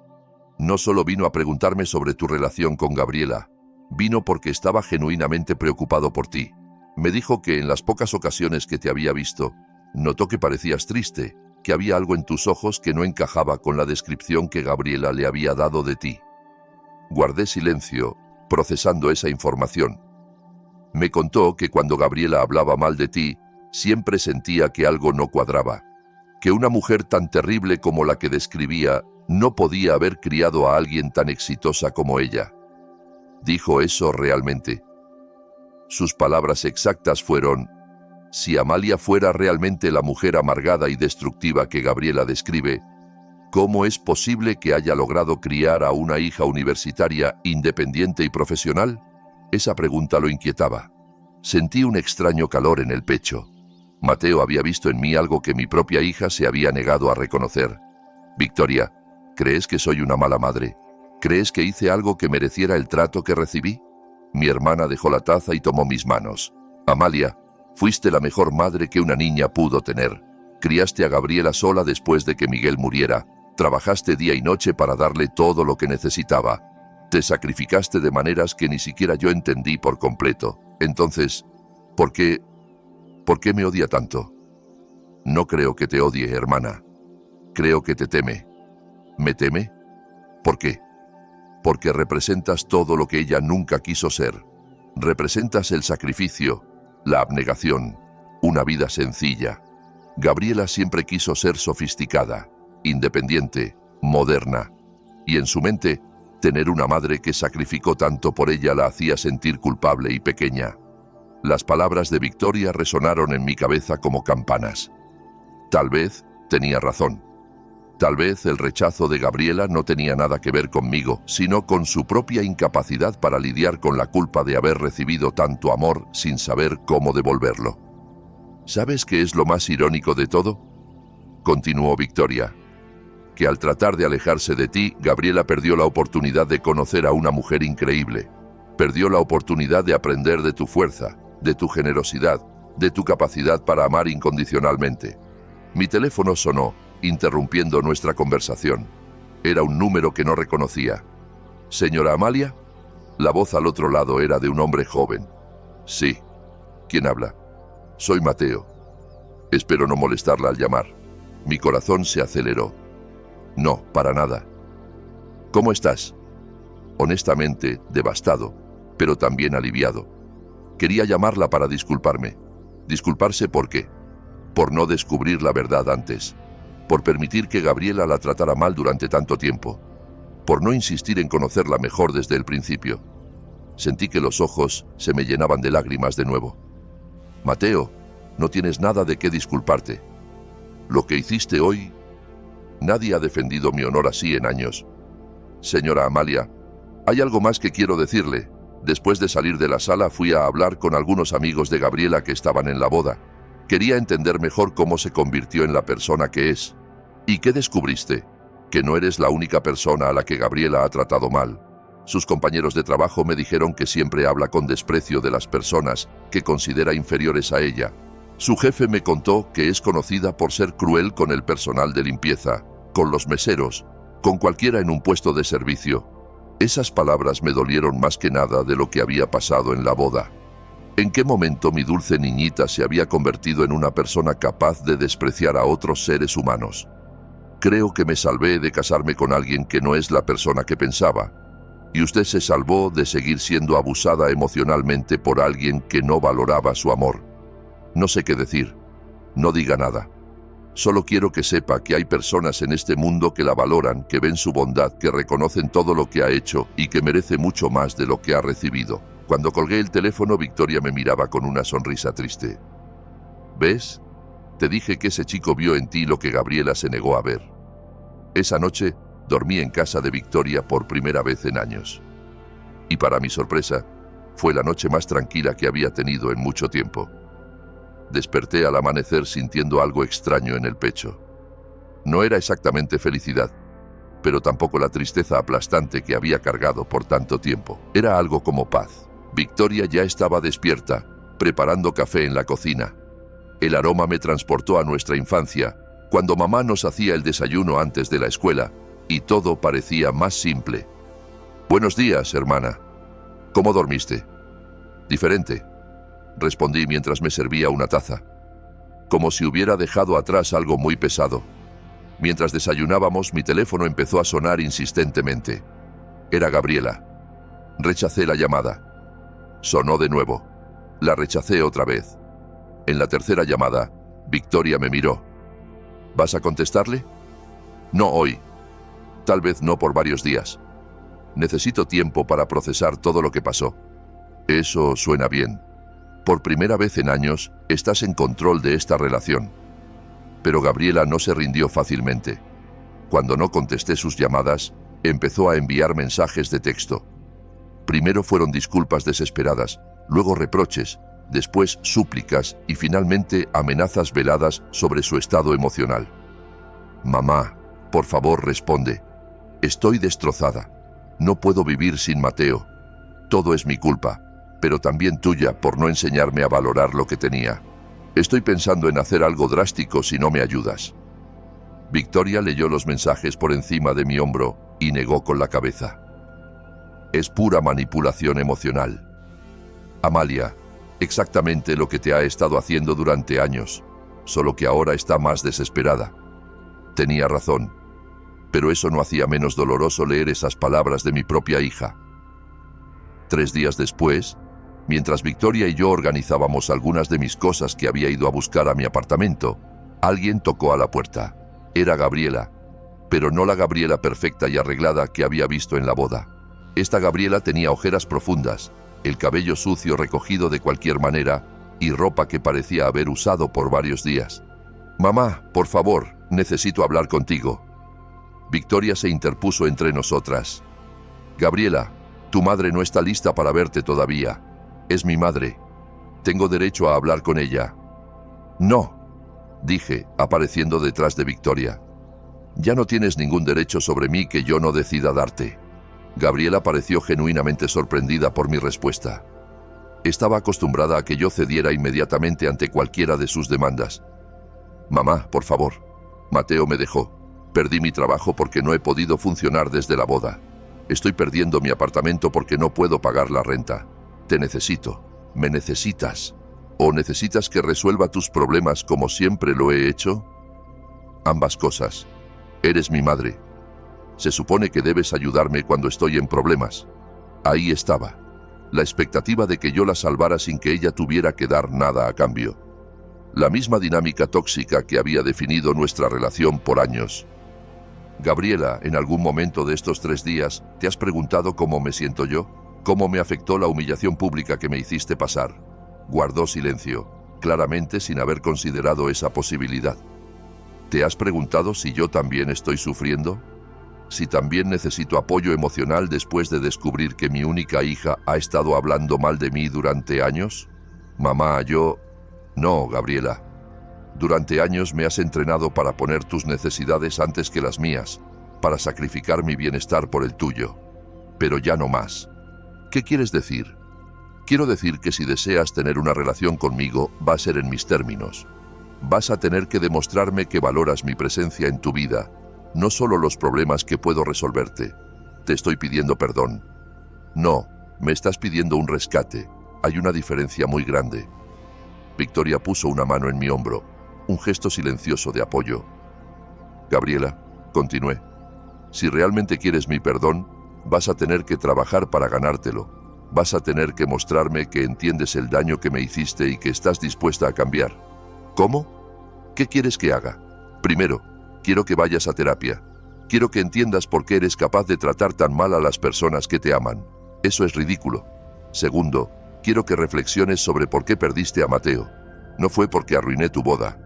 «No solo vino a preguntarme sobre tu relación con Gabriela, vino porque estaba genuinamente preocupado por ti. Me dijo que en las pocas ocasiones que te había visto, notó que parecías triste, que había algo en tus ojos que no encajaba con la descripción que Gabriela le había dado de ti». Guardé silencio, procesando esa información. Me contó que cuando Gabriela hablaba mal de ti, siempre sentía que algo no cuadraba, que una mujer tan terrible como la que describía no podía haber criado a alguien tan exitosa como ella. ¿Dijo eso realmente? Sus palabras exactas fueron: si Amalia fuera realmente la mujer amargada y destructiva que Gabriela describe, ¿cómo es posible que haya logrado criar a una hija universitaria independiente y profesional? Esa pregunta lo inquietaba. Sentí un extraño calor en el pecho. Mateo había visto en mí algo que mi propia hija se había negado a reconocer. Victoria, ¿crees que soy una mala madre? ¿Crees que hice algo que mereciera el trato que recibí? Mi hermana dejó la taza y tomó mis manos. Amalia, fuiste la mejor madre que una niña pudo tener. Criaste a Gabriela sola después de que Miguel muriera. Trabajaste día y noche para darle todo lo que necesitaba. Te sacrificaste de maneras que ni siquiera yo entendí por completo. Entonces, ¿por qué me odia tanto? No creo que te odie, hermana. Creo que te teme. ¿Me teme? ¿Por qué? Porque representas todo lo que ella nunca quiso ser. Representas el sacrificio, la abnegación, una vida sencilla. Gabriela siempre quiso ser sofisticada, independiente, moderna, y en su mente, tener una madre que sacrificó tanto por ella la hacía sentir culpable y pequeña. Las palabras de Victoria resonaron en mi cabeza como campanas. Tal vez tenía razón. Tal vez el rechazo de Gabriela no tenía nada que ver conmigo, sino con su propia incapacidad para lidiar con la culpa de haber recibido tanto amor sin saber cómo devolverlo. ¿Sabes qué es lo más irónico de todo?, continuó Victoria. Que al tratar de alejarse de ti, Gabriela perdió la oportunidad de conocer a una mujer increíble. Perdió la oportunidad de aprender de tu fuerza, de tu generosidad, de tu capacidad para amar incondicionalmente. Mi teléfono sonó, interrumpiendo nuestra conversación. Era un número que no reconocía. ¿Señora Amalia? La voz al otro lado era de un hombre joven. Sí. ¿Quién habla? Soy Mateo. Espero no molestarla al llamar. Mi corazón se aceleró. No, para nada. ¿Cómo estás? Honestamente, devastado, pero también aliviado. Quería llamarla para disculparme. ¿Disculparse por qué? Por no descubrir la verdad antes. Por permitir que Gabriela la tratara mal durante tanto tiempo. Por no insistir en conocerla mejor desde el principio. Sentí que los ojos se me llenaban de lágrimas de nuevo. Mateo, no tienes nada de qué disculparte. Lo que hiciste hoy... Nadie ha defendido mi honor así en años. Señora Amalia, hay algo más que quiero decirle. Después de salir de la sala fui a hablar con algunos amigos de Gabriela que estaban en la boda. Quería entender mejor cómo se convirtió en la persona que es. ¿Y qué descubriste? Que no eres la única persona a la que Gabriela ha tratado mal. Sus compañeros de trabajo me dijeron que siempre habla con desprecio de las personas que considera inferiores a ella. Su jefe me contó que es conocida por ser cruel con el personal de limpieza, con los meseros, con cualquiera en un puesto de servicio. Esas palabras me dolieron más que nada de lo que había pasado en la boda. ¿En qué momento mi dulce niñita se había convertido en una persona capaz de despreciar a otros seres humanos? Creo que me salvé de casarme con alguien que no es la persona que pensaba. Y usted se salvó de seguir siendo abusada emocionalmente por alguien que no valoraba su amor. No sé qué decir. No diga nada. Solo quiero que sepa que hay personas en este mundo que la valoran, que ven su bondad, que reconocen todo lo que ha hecho y que merece mucho más de lo que ha recibido. Cuando colgué el teléfono, Victoria me miraba con una sonrisa triste. ¿Ves? Te dije que ese chico vio en ti lo que Gabriela se negó a ver. Esa noche dormí en casa de Victoria por primera vez en años. Y para mi sorpresa, fue la noche más tranquila que había tenido en mucho tiempo. Desperté al amanecer sintiendo algo extraño en el pecho. No era exactamente felicidad, pero tampoco la tristeza aplastante que había cargado por tanto tiempo. Era algo como paz. Victoria ya estaba despierta, preparando café en la cocina. El aroma me transportó a nuestra infancia, cuando mamá nos hacía el desayuno antes de la escuela, y todo parecía más simple. Buenos días, hermana. ¿Cómo dormiste? Diferente, respondí mientras me servía una taza. Como si hubiera dejado atrás algo muy pesado. Mientras desayunábamos, mi teléfono empezó a sonar insistentemente. Era Gabriela. Rechacé la llamada. Sonó de nuevo. La rechacé otra vez. En la tercera llamada, Victoria me miró. ¿Vas a contestarle? No hoy. Tal vez no por varios días. Necesito tiempo para procesar todo lo que pasó. Eso suena bien. Por primera vez en años, estás en control de esta relación. Pero Gabriela no se rindió fácilmente. Cuando no contesté sus llamadas, empezó a enviar mensajes de texto. Primero fueron disculpas desesperadas, luego reproches, después súplicas y finalmente amenazas veladas sobre su estado emocional. Mamá, por favor, responde. Estoy destrozada. No puedo vivir sin Mateo. Todo es mi culpa, pero también tuya por no enseñarme a valorar lo que tenía. Estoy pensando en hacer algo drástico si no me ayudas. Victoria leyó los mensajes por encima de mi hombro y negó con la cabeza. Es pura manipulación emocional. Amalia, exactamente lo que te ha estado haciendo durante años, solo que ahora está más desesperada. Tenía razón, pero eso no hacía menos doloroso leer esas palabras de mi propia hija. 3 días después, mientras Victoria y yo organizábamos algunas de mis cosas que había ido a buscar a mi apartamento, alguien tocó a la puerta. Era Gabriela, pero no la Gabriela perfecta y arreglada que había visto en la boda. Esta Gabriela tenía ojeras profundas, el cabello sucio recogido de cualquier manera y ropa que parecía haber usado por varios días. Mamá, por favor, necesito hablar contigo. Victoria se interpuso entre nosotras. Gabriela, tu madre no está lista para verte todavía. Es mi madre. Tengo derecho a hablar con ella. No, dije, apareciendo detrás de Victoria. Ya no tienes ningún derecho sobre mí que yo no decida darte. Gabriela pareció genuinamente sorprendida por mi respuesta. Estaba acostumbrada a que yo cediera inmediatamente ante cualquiera de sus demandas. Mamá, por favor. Mateo me dejó. Perdí mi trabajo porque no he podido funcionar desde la boda. Estoy perdiendo mi apartamento porque no puedo pagar la renta. Te necesito. ¿Me necesitas? ¿O necesitas que resuelva tus problemas como siempre lo he hecho? Ambas cosas. Eres mi madre. Se supone que debes ayudarme cuando estoy en problemas. Ahí estaba. La expectativa de que yo la salvara sin que ella tuviera que dar nada a cambio. La misma dinámica tóxica que había definido nuestra relación por años. Gabriela, en algún momento de estos 3 días, ¿te has preguntado cómo me siento yo? ¿Cómo me afectó la humillación pública que me hiciste pasar? Guardó silencio, claramente sin haber considerado esa posibilidad. ¿Te has preguntado si yo también estoy sufriendo? Si también necesito apoyo emocional después de descubrir que mi única hija ha estado hablando mal de mí durante años? Mamá, yo... No, Gabriela. Durante años me has entrenado para poner tus necesidades antes que las mías, para sacrificar mi bienestar por el tuyo. Pero ya no más. ¿Qué quieres decir? Quiero decir que si deseas tener una relación conmigo, va a ser en mis términos. Vas a tener que demostrarme que valoras mi presencia en tu vida, no solo los problemas que puedo resolverte. Te estoy pidiendo perdón. No, me estás pidiendo un rescate. Hay una diferencia muy grande. Victoria puso una mano en mi hombro, un gesto silencioso de apoyo. Gabriela, continué, si realmente quieres mi perdón, vas a tener que trabajar para ganártelo. Vas a tener que mostrarme que entiendes el daño que me hiciste y que estás dispuesta a cambiar. ¿Cómo? ¿Qué quieres que haga? Primero, quiero que vayas a terapia. Quiero que entiendas por qué eres capaz de tratar tan mal a las personas que te aman. Eso es ridículo. Segundo, quiero que reflexiones sobre por qué perdiste a Mateo. No fue porque arruiné tu boda.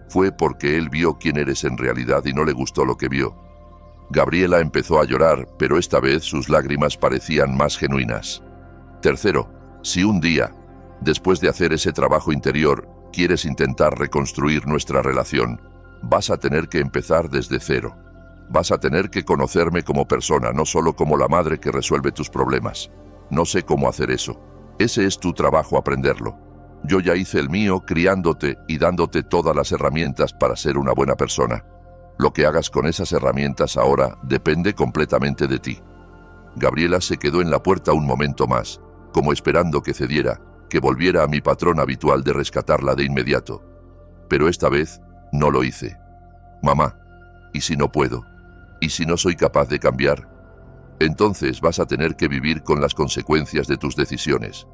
Fue porque él vio quién eres en realidad y no le gustó lo que vio. Gabriela empezó a llorar, pero esta vez sus lágrimas parecían más genuinas. Tercero, si un día, después de hacer ese trabajo interior, quieres intentar reconstruir nuestra relación, vas a tener que empezar desde cero. Vas a tener que conocerme como persona, no solo como la madre que resuelve tus problemas. No sé cómo hacer eso. Ese es tu trabajo, aprenderlo. Yo ya hice el mío criándote y dándote todas las herramientas para ser una buena persona. Lo que hagas con esas herramientas ahora depende completamente de ti. Gabriela se quedó en la puerta un momento más, como esperando que cediera, que volviera a mi patrón habitual de rescatarla de inmediato. Pero esta vez no lo hice. Mamá, ¿y si no puedo? ¿Y si no soy capaz de cambiar? Entonces vas a tener que vivir con las consecuencias de tus decisiones,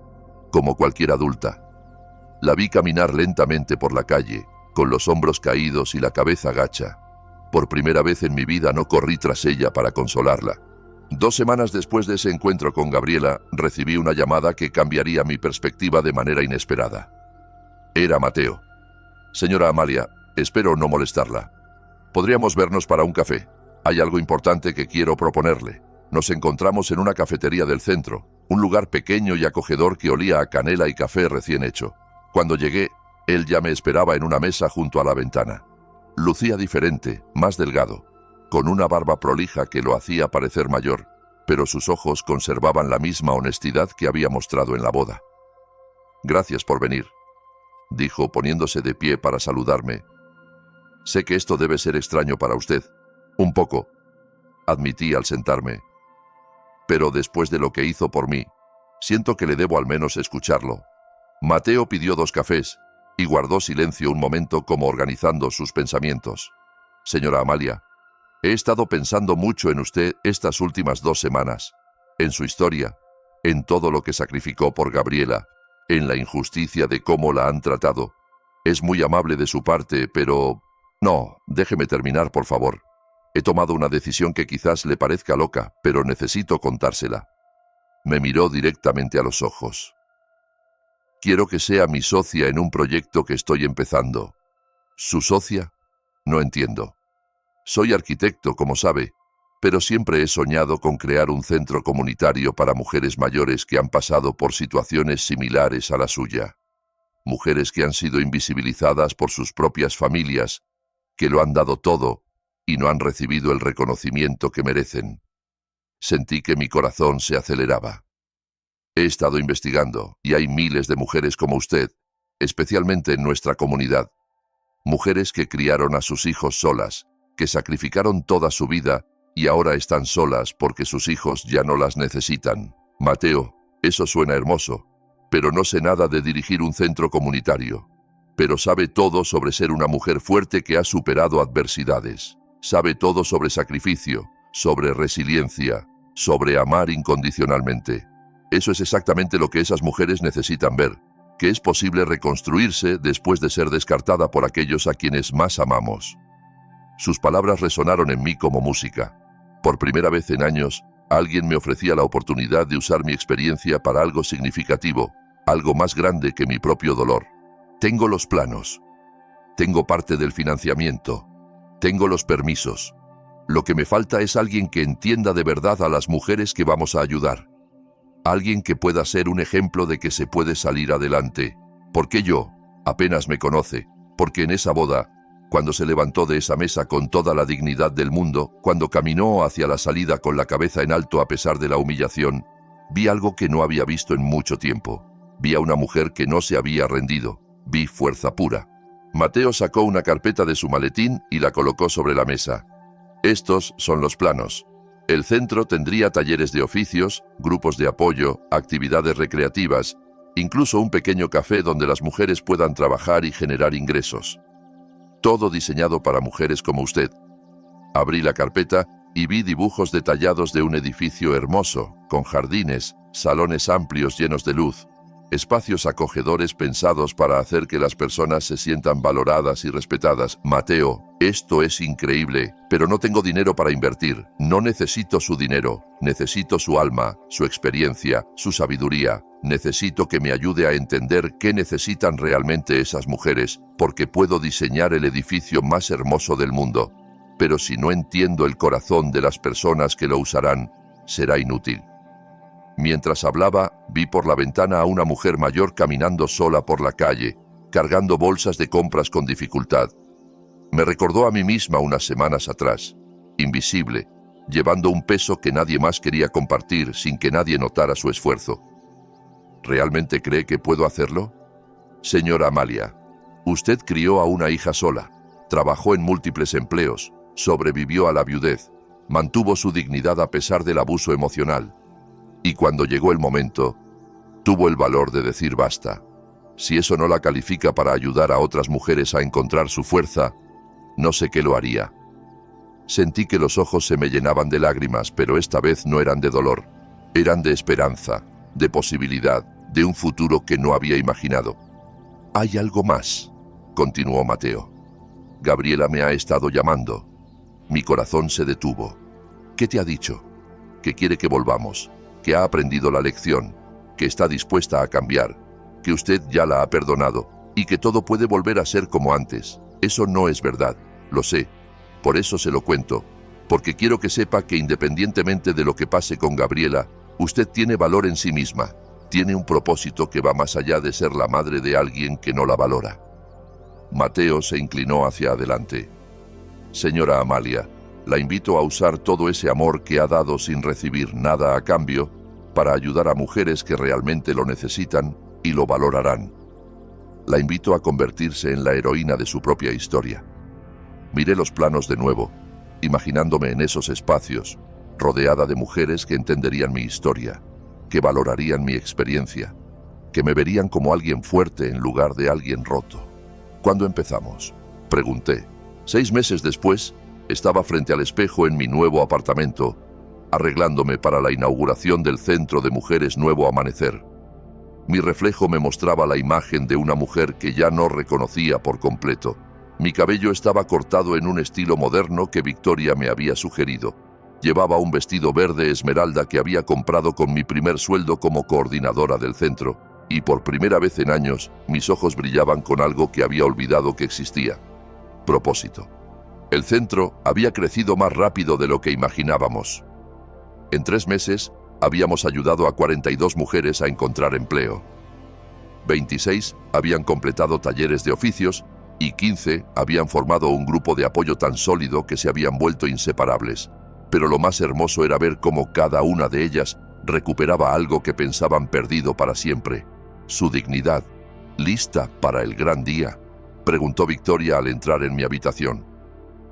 como cualquier adulta. La vi caminar lentamente por la calle, con los hombros caídos y la cabeza gacha. Por primera vez en mi vida no corrí tras ella para consolarla. 2 semanas después de ese encuentro con Gabriela, recibí una llamada que cambiaría mi perspectiva de manera inesperada. Era Mateo. Señora Amalia, espero no molestarla. ¿Podríamos vernos para un café? Hay algo importante que quiero proponerle. Nos encontramos en una cafetería del centro, un lugar pequeño y acogedor que olía a canela y café recién hecho. Cuando llegué, él ya me esperaba en una mesa junto a la ventana. Lucía diferente, más delgado, con una barba prolija que lo hacía parecer mayor, pero sus ojos conservaban la misma honestidad que había mostrado en la boda. Gracias por venir, dijo poniéndose de pie para saludarme. Sé que esto debe ser extraño para usted. Un poco, admití al sentarme. Pero después de lo que hizo por mí, siento que le debo al menos escucharlo. Mateo pidió 2 cafés y guardó silencio un momento como organizando sus pensamientos. Señora Amalia, he estado pensando mucho en usted estas últimas 2 semanas, en su historia, en todo lo que sacrificó por Gabriela, en la injusticia de cómo la han tratado. Es muy amable de su parte, pero... No, déjeme terminar, por favor. He tomado una decisión que quizás le parezca loca, pero necesito contársela. Me miró directamente a los ojos. Quiero que sea mi socia en un proyecto que estoy empezando. ¿Su socia? No entiendo. Soy arquitecto, como sabe, pero siempre he soñado con crear un centro comunitario para mujeres mayores que han pasado por situaciones similares a la suya. Mujeres que han sido invisibilizadas por sus propias familias, que lo han dado todo y no han recibido el reconocimiento que merecen. Sentí que mi corazón se aceleraba. He estado investigando y hay miles de mujeres como usted, especialmente en nuestra comunidad. Mujeres que criaron a sus hijos solas, que sacrificaron toda su vida y ahora están solas porque sus hijos ya no las necesitan. Mateo, eso suena hermoso, pero no sé nada de dirigir un centro comunitario. Pero sabe todo sobre ser una mujer fuerte que ha superado adversidades. Sabe todo sobre sacrificio, sobre resiliencia, sobre amar incondicionalmente. Eso es exactamente lo que esas mujeres necesitan ver, que es posible reconstruirse después de ser descartada por aquellos a quienes más amamos. Sus palabras resonaron en mí como música. Por primera vez en años, alguien me ofrecía la oportunidad de usar mi experiencia para algo significativo, algo más grande que mi propio dolor. Tengo los planos. Tengo parte del financiamiento. Tengo los permisos. Lo que me falta es alguien que entienda de verdad a las mujeres que vamos a ayudar. Alguien que pueda ser un ejemplo de que se puede salir adelante. Porque yo, apenas me conoce, porque en esa boda, cuando se levantó de esa mesa con toda la dignidad del mundo, cuando caminó hacia la salida con la cabeza en alto a pesar de la humillación, vi algo que no había visto en mucho tiempo. Vi a una mujer que no se había rendido. Vi fuerza pura. Mateo sacó una carpeta de su maletín y la colocó sobre la mesa. Estos son los planos. El centro tendría talleres de oficios, grupos de apoyo, actividades recreativas, incluso un pequeño café donde las mujeres puedan trabajar y generar ingresos. Todo diseñado para mujeres como usted. Abrí la carpeta y vi dibujos detallados de un edificio hermoso, con jardines, salones amplios llenos de luz, espacios acogedores pensados para hacer que las personas se sientan valoradas y respetadas. Mateo, esto es increíble, pero no tengo dinero para invertir. No necesito su dinero, necesito su alma, su experiencia, su sabiduría. Necesito que me ayude a entender qué necesitan realmente esas mujeres, porque puedo diseñar el edificio más hermoso del mundo. Pero si no entiendo el corazón de las personas que lo usarán, será inútil. Mientras hablaba, vi por la ventana a una mujer mayor caminando sola por la calle, cargando bolsas de compras con dificultad. Me recordó a mí misma unas semanas atrás, invisible, llevando un peso que nadie más quería compartir sin que nadie notara su esfuerzo. ¿Realmente cree que puedo hacerlo? Señora Amalia, usted crió a una hija sola, trabajó en múltiples empleos, sobrevivió a la viudez, mantuvo su dignidad a pesar del abuso emocional. Y cuando llegó el momento, tuvo el valor de decir basta. Si eso no la califica para ayudar a otras mujeres a encontrar su fuerza, no sé qué lo haría. Sentí que los ojos se me llenaban de lágrimas, pero esta vez no eran de dolor. Eran de esperanza, de posibilidad, de un futuro que no había imaginado. «Hay algo más», continuó Mateo. «Gabriela me ha estado llamando. Mi corazón se detuvo. ¿Qué te ha dicho? Que quiere que volvamos, que ha aprendido la lección, que está dispuesta a cambiar, que usted ya la ha perdonado y que todo puede volver a ser como antes. Eso no es verdad, lo sé. Por eso se lo cuento, porque quiero que sepa que independientemente de lo que pase con Gabriela, usted tiene valor en sí misma, tiene un propósito que va más allá de ser la madre de alguien que no la valora». Mateo se inclinó hacia adelante. «Señora Amalia, la invito a usar todo ese amor que ha dado sin recibir nada a cambio para ayudar a mujeres que realmente lo necesitan y lo valorarán. La invito a convertirse en la heroína de su propia historia». Miré los planos de nuevo, imaginándome en esos espacios, rodeada de mujeres que entenderían mi historia, que valorarían mi experiencia, que me verían como alguien fuerte en lugar de alguien roto. «¿Cuándo empezamos?», pregunté. 6 meses después, estaba frente al espejo en mi nuevo apartamento, arreglándome para la inauguración del Centro de Mujeres Nuevo Amanecer. Mi reflejo me mostraba la imagen de una mujer que ya no reconocía por completo. Mi cabello estaba cortado en un estilo moderno que Victoria me había sugerido. Llevaba un vestido verde esmeralda que había comprado con mi primer sueldo como coordinadora del centro, y por primera vez en años, mis ojos brillaban con algo que había olvidado que existía: propósito. El centro había crecido más rápido de lo que imaginábamos. En 3 meses, habíamos ayudado a 42 mujeres a encontrar empleo. 26 habían completado talleres de oficios y 15 habían formado un grupo de apoyo tan sólido que se habían vuelto inseparables. Pero lo más hermoso era ver cómo cada una de ellas recuperaba algo que pensaban perdido para siempre: su dignidad, lista para el gran día. preguntó Victoria al entrar en mi habitación.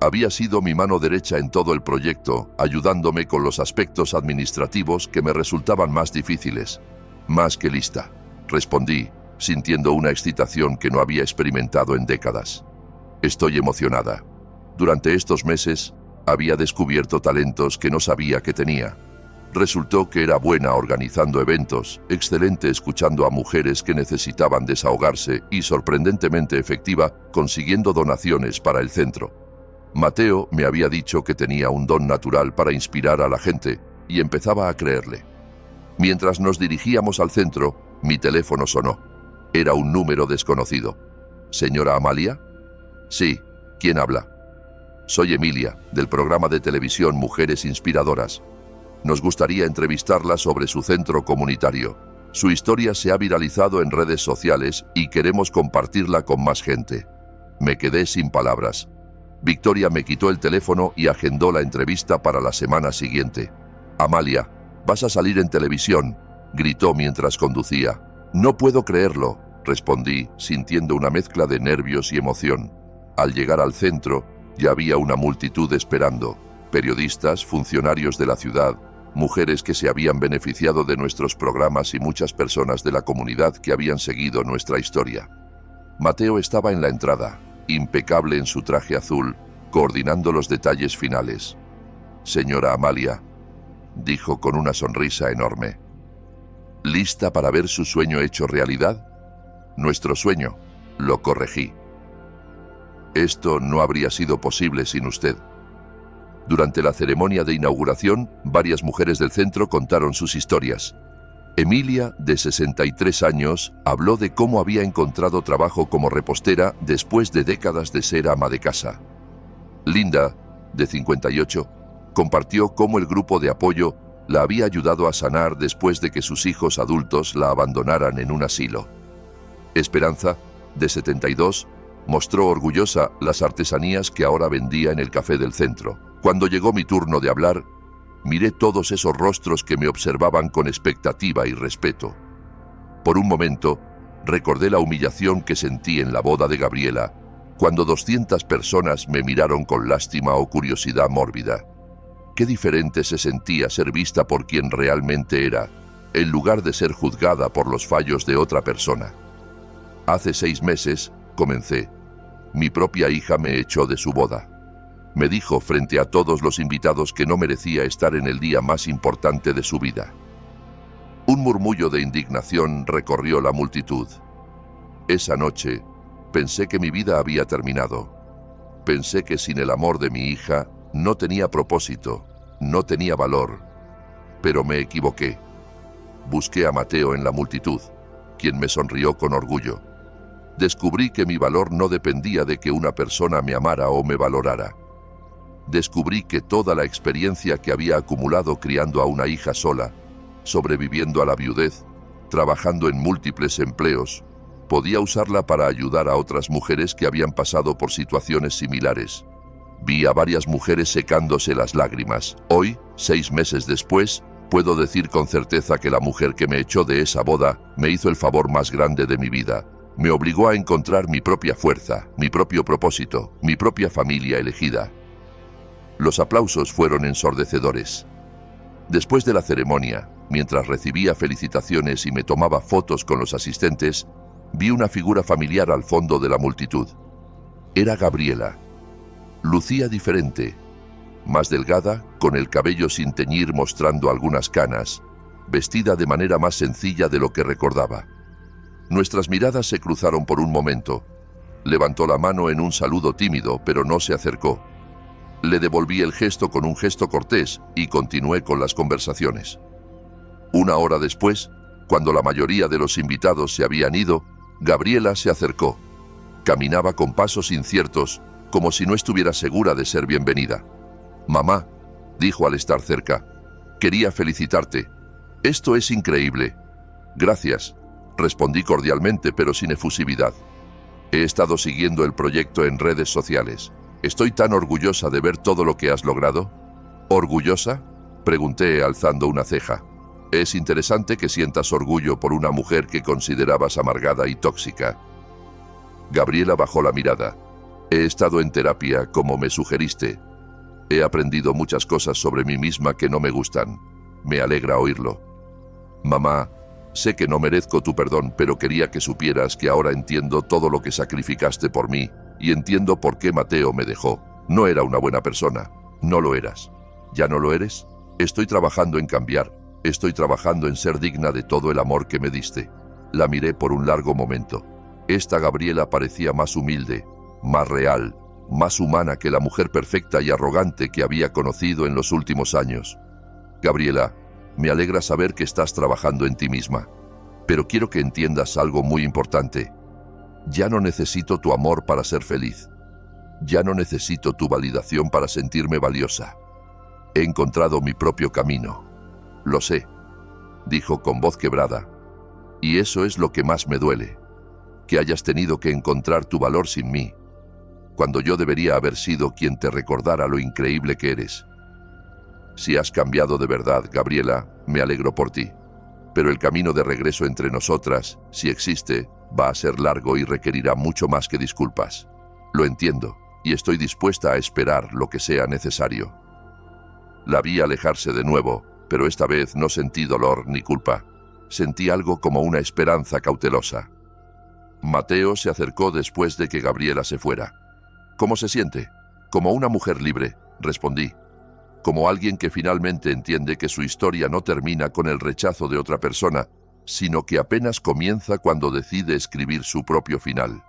Había sido mi mano derecha en todo el proyecto, ayudándome con los aspectos administrativos que me resultaban más difíciles. Más que lista, respondí, sintiendo una excitación que no había experimentado en décadas. Estoy emocionada. Durante estos meses, había descubierto talentos que no sabía que tenía. Resultó que era buena organizando eventos, excelente escuchando a mujeres que necesitaban desahogarse y sorprendentemente efectiva consiguiendo donaciones para el centro. Mateo me había dicho que tenía un don natural para inspirar a la gente y empezaba a creerle. Mientras nos dirigíamos al centro, mi teléfono sonó. Era un número desconocido. ¿Señora Amalia? Sí, ¿quién habla? Soy Emilia, del programa de televisión Mujeres Inspiradoras. Nos gustaría entrevistarla sobre su centro comunitario. Su historia se ha viralizado en redes sociales y queremos compartirla con más gente. Me quedé sin palabras. Victoria me quitó el teléfono y agendó la entrevista para la semana siguiente. Amalia, vas a salir en televisión, gritó mientras conducía. No puedo creerlo, respondí, sintiendo una mezcla de nervios y emoción. Al llegar al centro, ya había una multitud esperando. Periodistas, funcionarios de la ciudad, mujeres que se habían beneficiado de nuestros programas y muchas personas de la comunidad que habían seguido nuestra historia. Mateo estaba en la entrada, impecable en su traje azul, coordinando los detalles finales. Señora Amalia, dijo con una sonrisa enorme. ¿Lista para ver su sueño hecho realidad? Nuestro sueño, lo corregí. Esto no habría sido posible sin usted. Durante la ceremonia de inauguración, varias mujeres del centro contaron sus historias. Emilia, de 63 años, habló de cómo había encontrado trabajo como repostera después de décadas de ser ama de casa. Linda, de 58, compartió cómo el grupo de apoyo la había ayudado a sanar después de que sus hijos adultos la abandonaran en un asilo. Esperanza, de 72, mostró orgullosa las artesanías que ahora vendía en el café del centro. Cuando llegó mi turno de hablar, miré todos esos rostros que me observaban con expectativa y respeto. Por un momento, recordé la humillación que sentí en la boda de Gabriela, cuando 200 personas me miraron con lástima o curiosidad mórbida. Qué diferente se sentía ser vista por quien realmente era, en lugar de ser juzgada por los fallos de otra persona. Hace 6 meses, comencé, mi propia hija me echó de su boda. Me dijo frente a todos los invitados que no merecía estar en el día más importante de su vida. Un murmullo de indignación recorrió la multitud. Esa noche, pensé que mi vida había terminado. Pensé que sin el amor de mi hija no tenía propósito, no tenía valor. Pero me equivoqué. Busqué a Mateo en la multitud, quien me sonrió con orgullo. Descubrí que mi valor no dependía de que una persona me amara o me valorara. Descubrí que toda la experiencia que había acumulado criando a una hija sola, sobreviviendo a la viudez, trabajando en múltiples empleos, podía usarla para ayudar a otras mujeres que habían pasado por situaciones similares. Vi a varias mujeres secándose las lágrimas. Hoy, 6 meses después, puedo decir con certeza que la mujer que me echó de esa boda me hizo el favor más grande de mi vida. Me obligó a encontrar mi propia fuerza, mi propio propósito, mi propia familia elegida. Los aplausos fueron ensordecedores. Después de la ceremonia, mientras recibía felicitaciones y me tomaba fotos con los asistentes, vi una figura familiar al fondo de la multitud. Era Gabriela. Lucía diferente, más delgada, con el cabello sin teñir mostrando algunas canas, vestida de manera más sencilla de lo que recordaba. Nuestras miradas se cruzaron por un momento. Levantó la mano en un saludo tímido, pero no se acercó. Le devolví el gesto con un gesto cortés y continué con las conversaciones. Una hora después, cuando la mayoría de los invitados se habían ido, Gabriela se acercó. Caminaba con pasos inciertos, como si no estuviera segura de ser bienvenida. «Mamá», dijo al estar cerca, «quería felicitarte. Esto es increíble». «Gracias», respondí cordialmente pero sin efusividad. «He estado siguiendo el proyecto en redes sociales. Estoy tan orgullosa de ver todo lo que has logrado». «¿Orgullosa?», pregunté alzando una ceja. «Es interesante que sientas orgullo por una mujer que considerabas amargada y tóxica». Gabriela bajó la mirada. He estado en terapia, como me sugeriste. He aprendido muchas cosas sobre mí misma que no me gustan. Me alegra oírlo. Mamá, sé que no merezco tu perdón, pero quería que supieras que ahora entiendo todo lo que sacrificaste por mí y entiendo por qué Mateo me dejó. No era una buena persona. No lo eras. ¿Ya no lo eres? Estoy trabajando en cambiar. Estoy trabajando en ser digna de todo el amor que me diste. La miré por un largo momento. Esta Gabriela parecía más humilde, más real, más humana que la mujer perfecta y arrogante que había conocido en los últimos años. Gabriela, me alegra saber que estás trabajando en ti misma, pero quiero que entiendas algo muy importante. Ya no necesito tu amor para ser feliz. Ya no necesito tu validación para sentirme valiosa. He encontrado mi propio camino. Lo sé, dijo con voz quebrada, y eso es lo que más me duele, que hayas tenido que encontrar tu valor sin mí, cuando yo debería haber sido quien te recordara lo increíble que eres. Si has cambiado de verdad, Gabriela, me alegro por ti, pero el camino de regreso entre nosotras, si existe, va a ser largo y requerirá mucho más que disculpas. Lo entiendo, y estoy dispuesta a esperar lo que sea necesario. La vi alejarse de nuevo, pero esta vez no sentí dolor ni culpa. Sentí algo como una esperanza cautelosa. Mateo se acercó después de que Gabriela se fuera. ¿Cómo se siente? Como una mujer libre, respondí. Como alguien que finalmente entiende que su historia no termina con el rechazo de otra persona, sino que apenas comienza cuando decide escribir su propio final.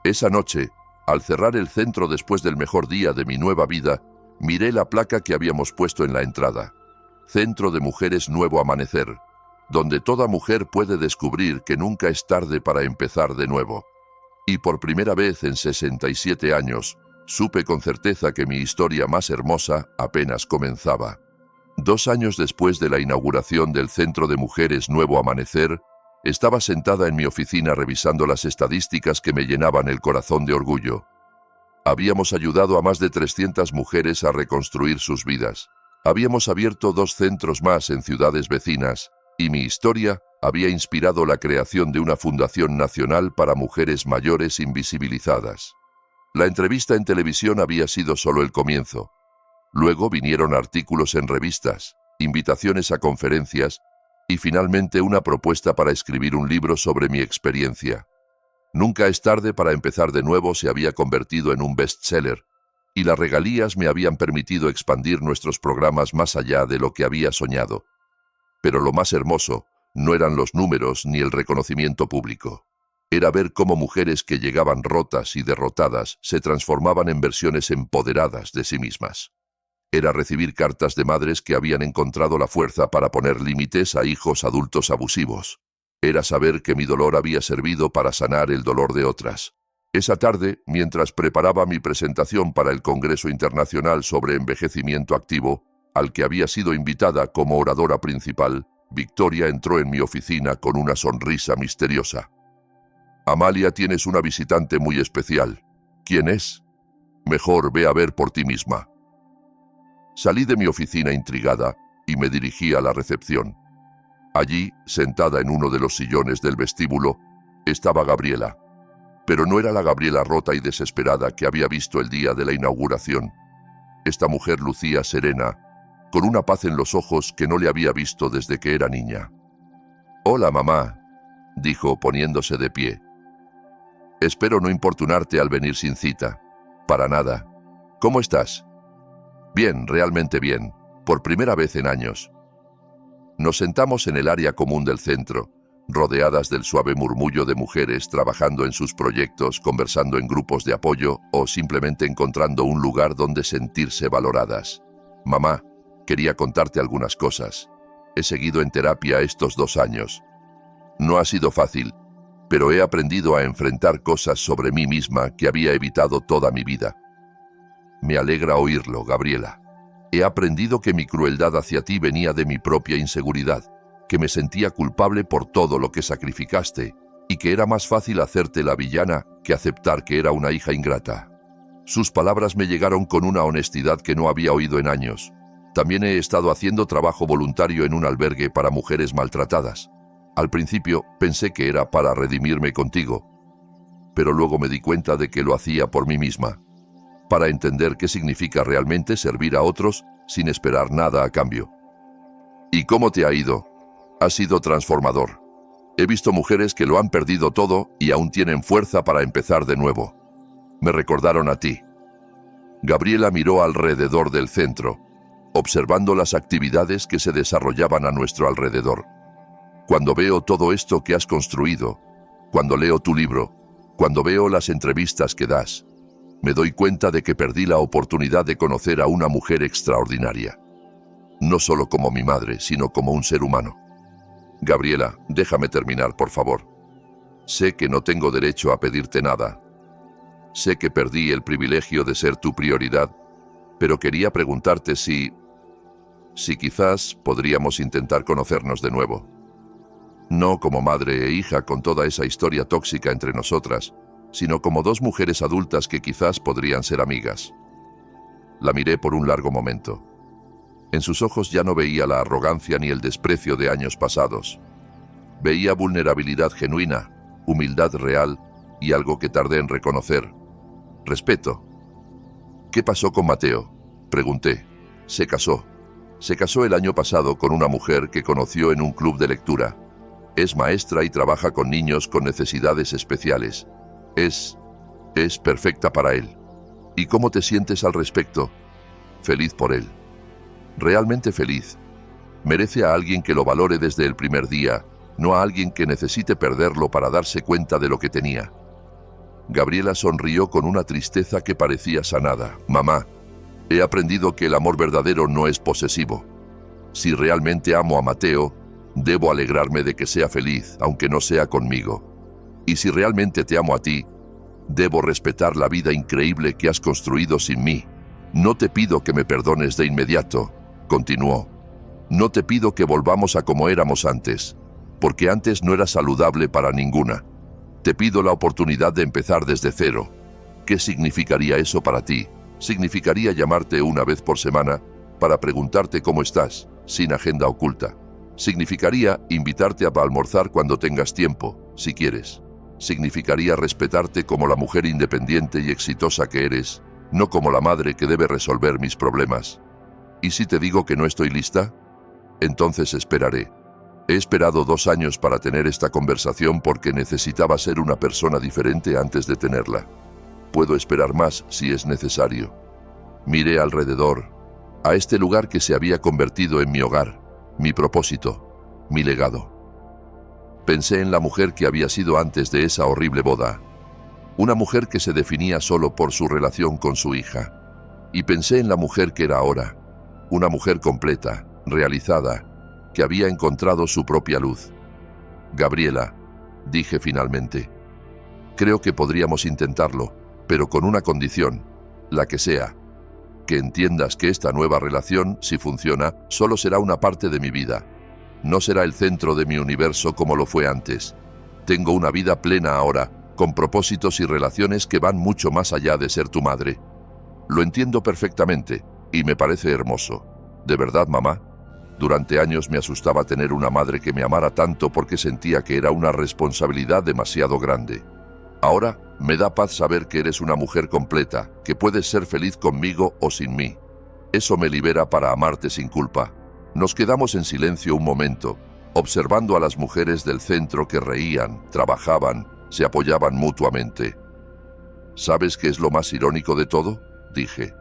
Esa noche, al cerrar el centro después del mejor día de mi nueva vida, miré la placa que habíamos puesto en la entrada. Centro de Mujeres Nuevo Amanecer, donde toda mujer puede descubrir que nunca es tarde para empezar de nuevo. Y por primera vez en 67 años, supe con certeza que mi historia más hermosa apenas comenzaba. 2 años después de la inauguración del Centro de Mujeres Nuevo Amanecer, estaba sentada en mi oficina revisando las estadísticas que me llenaban el corazón de orgullo. Habíamos ayudado a más de 300 mujeres a reconstruir sus vidas. Habíamos abierto 2 centros más en ciudades vecinas, y mi historia había inspirado la creación de una fundación nacional para mujeres mayores invisibilizadas. La entrevista en televisión había sido solo el comienzo. Luego vinieron artículos en revistas, invitaciones a conferencias y finalmente una propuesta para escribir un libro sobre mi experiencia. Nunca es tarde para empezar de nuevo se había convertido en un bestseller, y las regalías me habían permitido expandir nuestros programas más allá de lo que había soñado. Pero lo más hermoso no eran los números ni el reconocimiento público. Era ver cómo mujeres que llegaban rotas y derrotadas se transformaban en versiones empoderadas de sí mismas. Era recibir cartas de madres que habían encontrado la fuerza para poner límites a hijos adultos abusivos. Era saber que mi dolor había servido para sanar el dolor de otras. Esa tarde, mientras preparaba mi presentación para el Congreso Internacional sobre Envejecimiento Activo, al que había sido invitada como oradora principal, Victoria entró en mi oficina con una sonrisa misteriosa. «Amalia, tienes una visitante muy especial. ¿Quién es? Mejor ve a ver por ti misma». Salí de mi oficina intrigada y me dirigí a la recepción. Allí, sentada en uno de los sillones del vestíbulo, estaba Gabriela. Pero no era la Gabriela rota y desesperada que había visto el día de la inauguración. Esta mujer lucía serena, con una paz en los ojos que no le había visto desde que era niña. «Hola, mamá», dijo poniéndose de pie. «Espero no importunarte al venir sin cita. Para nada. ¿Cómo estás?» «Bien, realmente bien. Por primera vez en años». Nos sentamos en el área común del centro, rodeadas del suave murmullo de mujeres trabajando en sus proyectos, conversando en grupos de apoyo o simplemente encontrando un lugar donde sentirse valoradas. «Mamá, quería contarte algunas cosas. He seguido en terapia estos 2 años. No ha sido fácil, pero he aprendido a enfrentar cosas sobre mí misma que había evitado toda mi vida». «Me alegra oírlo, Gabriela. He aprendido que mi crueldad hacia ti venía de mi propia inseguridad, que me sentía culpable por todo lo que sacrificaste y que era más fácil hacerte la villana que aceptar que era una hija ingrata». Sus palabras me llegaron con una honestidad que no había oído en años. También he estado haciendo trabajo voluntario en un albergue para mujeres maltratadas. Al principio pensé que era para redimirme contigo. pero luego me di cuenta de que lo hacía por mí misma, para entender qué significa realmente servir a otros sin esperar nada a cambio. ¿Y cómo te ha ido? Ha sido transformador. He visto mujeres que lo han perdido todo y aún tienen fuerza para empezar de nuevo. Me recordaron a ti. Gabriela miró alrededor del centro, observando las actividades que se desarrollaban a nuestro alrededor. Cuando veo todo esto que has construido, cuando leo tu libro, cuando veo las entrevistas que das, me doy cuenta de que perdí la oportunidad de conocer a una mujer extraordinaria. No solo como mi madre, sino como un ser humano. Gabriela, déjame terminar, por favor. Sé que no tengo derecho a pedirte nada. Sé que perdí el privilegio de ser tu prioridad, pero quería preguntarte si quizás podríamos intentar conocernos de nuevo. No como madre e hija con toda esa historia tóxica entre nosotras, sino como dos mujeres adultas que quizás podrían ser amigas. La miré por un largo momento. En sus ojos ya no veía la arrogancia ni el desprecio de años pasados. Veía vulnerabilidad genuina, humildad real y algo que tardé en reconocer: respeto. ¿Qué pasó con Mateo?, pregunté. Se casó. Se casó el año pasado con una mujer que conoció en un club de lectura. Es maestra y trabaja con niños con necesidades especiales. Es perfecta para él. ¿Y cómo te sientes al respecto? Feliz por él. Realmente feliz. Merece a alguien que lo valore desde el primer día, no a alguien que necesite perderlo para darse cuenta de lo que tenía. Gabriela sonrió con una tristeza que parecía sanada. Mamá, he aprendido que el amor verdadero no es posesivo. Si realmente amo a Mateo, debo alegrarme de que sea feliz, aunque no sea conmigo. Y si realmente te amo a ti, debo respetar la vida increíble que has construido sin mí. No te pido que me perdones de inmediato, continuó. No te pido que volvamos a como éramos antes, porque antes no era saludable para ninguna. Te pido la oportunidad de empezar desde cero. ¿Qué significaría eso para ti? Significaría llamarte una vez por semana para preguntarte cómo estás, sin agenda oculta. Significaría invitarte a almorzar cuando tengas tiempo, si quieres. Significaría respetarte como la mujer independiente y exitosa que eres, no como la madre que debe resolver mis problemas. ¿Y si te digo que no estoy lista? Entonces esperaré. He esperado 2 años para tener esta conversación porque necesitaba ser una persona diferente antes de tenerla. Puedo esperar más si es necesario. Miré alrededor, a este lugar que se había convertido en mi hogar, mi propósito, mi legado. Pensé en la mujer que había sido antes de esa horrible boda. Una mujer que se definía solo por su relación con su hija. Y pensé en la mujer que era ahora. Una mujer completa, realizada, que había encontrado su propia luz. Gabriela, dije finalmente. Creo que podríamos intentarlo, pero con una condición, la que sea. Que entiendas que esta nueva relación, si funciona, solo será una parte de mi vida. No será el centro de mi universo como lo fue antes. Tengo una vida plena ahora, con propósitos y relaciones que van mucho más allá de ser tu madre. Lo entiendo perfectamente, y me parece hermoso. ¿De verdad, mamá? Durante años me asustaba tener una madre que me amara tanto porque sentía que era una responsabilidad demasiado grande. Ahora me da paz saber que eres una mujer completa, que puedes ser feliz conmigo o sin mí. Eso me libera para amarte sin culpa. Nos quedamos en silencio un momento, observando a las mujeres del centro que reían, trabajaban, se apoyaban mutuamente. ¿Sabes qué es lo más irónico de todo?, dije.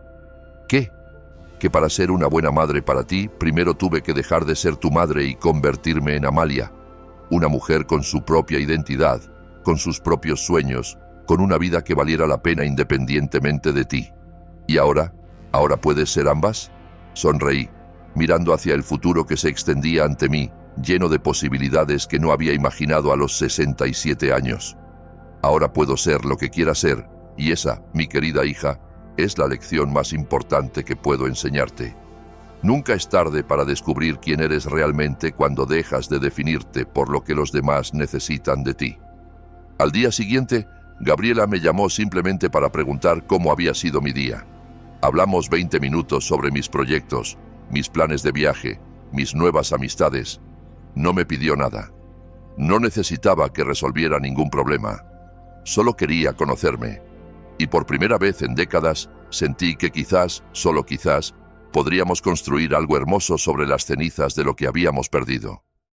¿Qué? Que para ser una buena madre para ti, primero tuve que dejar de ser tu madre y convertirme en Amalia, una mujer con su propia identidad, con sus propios sueños, con una vida que valiera la pena independientemente de ti. ¿Y ahora puedes ser ambas? Sonreí, mirando hacia el futuro que se extendía ante mí, lleno de posibilidades que no había imaginado a los 67 años. Ahora puedo ser lo que quiera ser, y esa, mi querida hija, es la lección más importante que puedo enseñarte. Nunca es tarde para descubrir quién eres realmente cuando dejas de definirte por lo que los demás necesitan de ti. Al día siguiente, Gabriela me llamó simplemente para preguntar cómo había sido mi día. Hablamos 20 minutos sobre mis proyectos, mis planes de viaje, mis nuevas amistades. No me pidió nada. No necesitaba que resolviera ningún problema. Solo quería conocerme. Y por primera vez en décadas, sentí que quizás, solo quizás, podríamos construir algo hermoso sobre las cenizas de lo que habíamos perdido.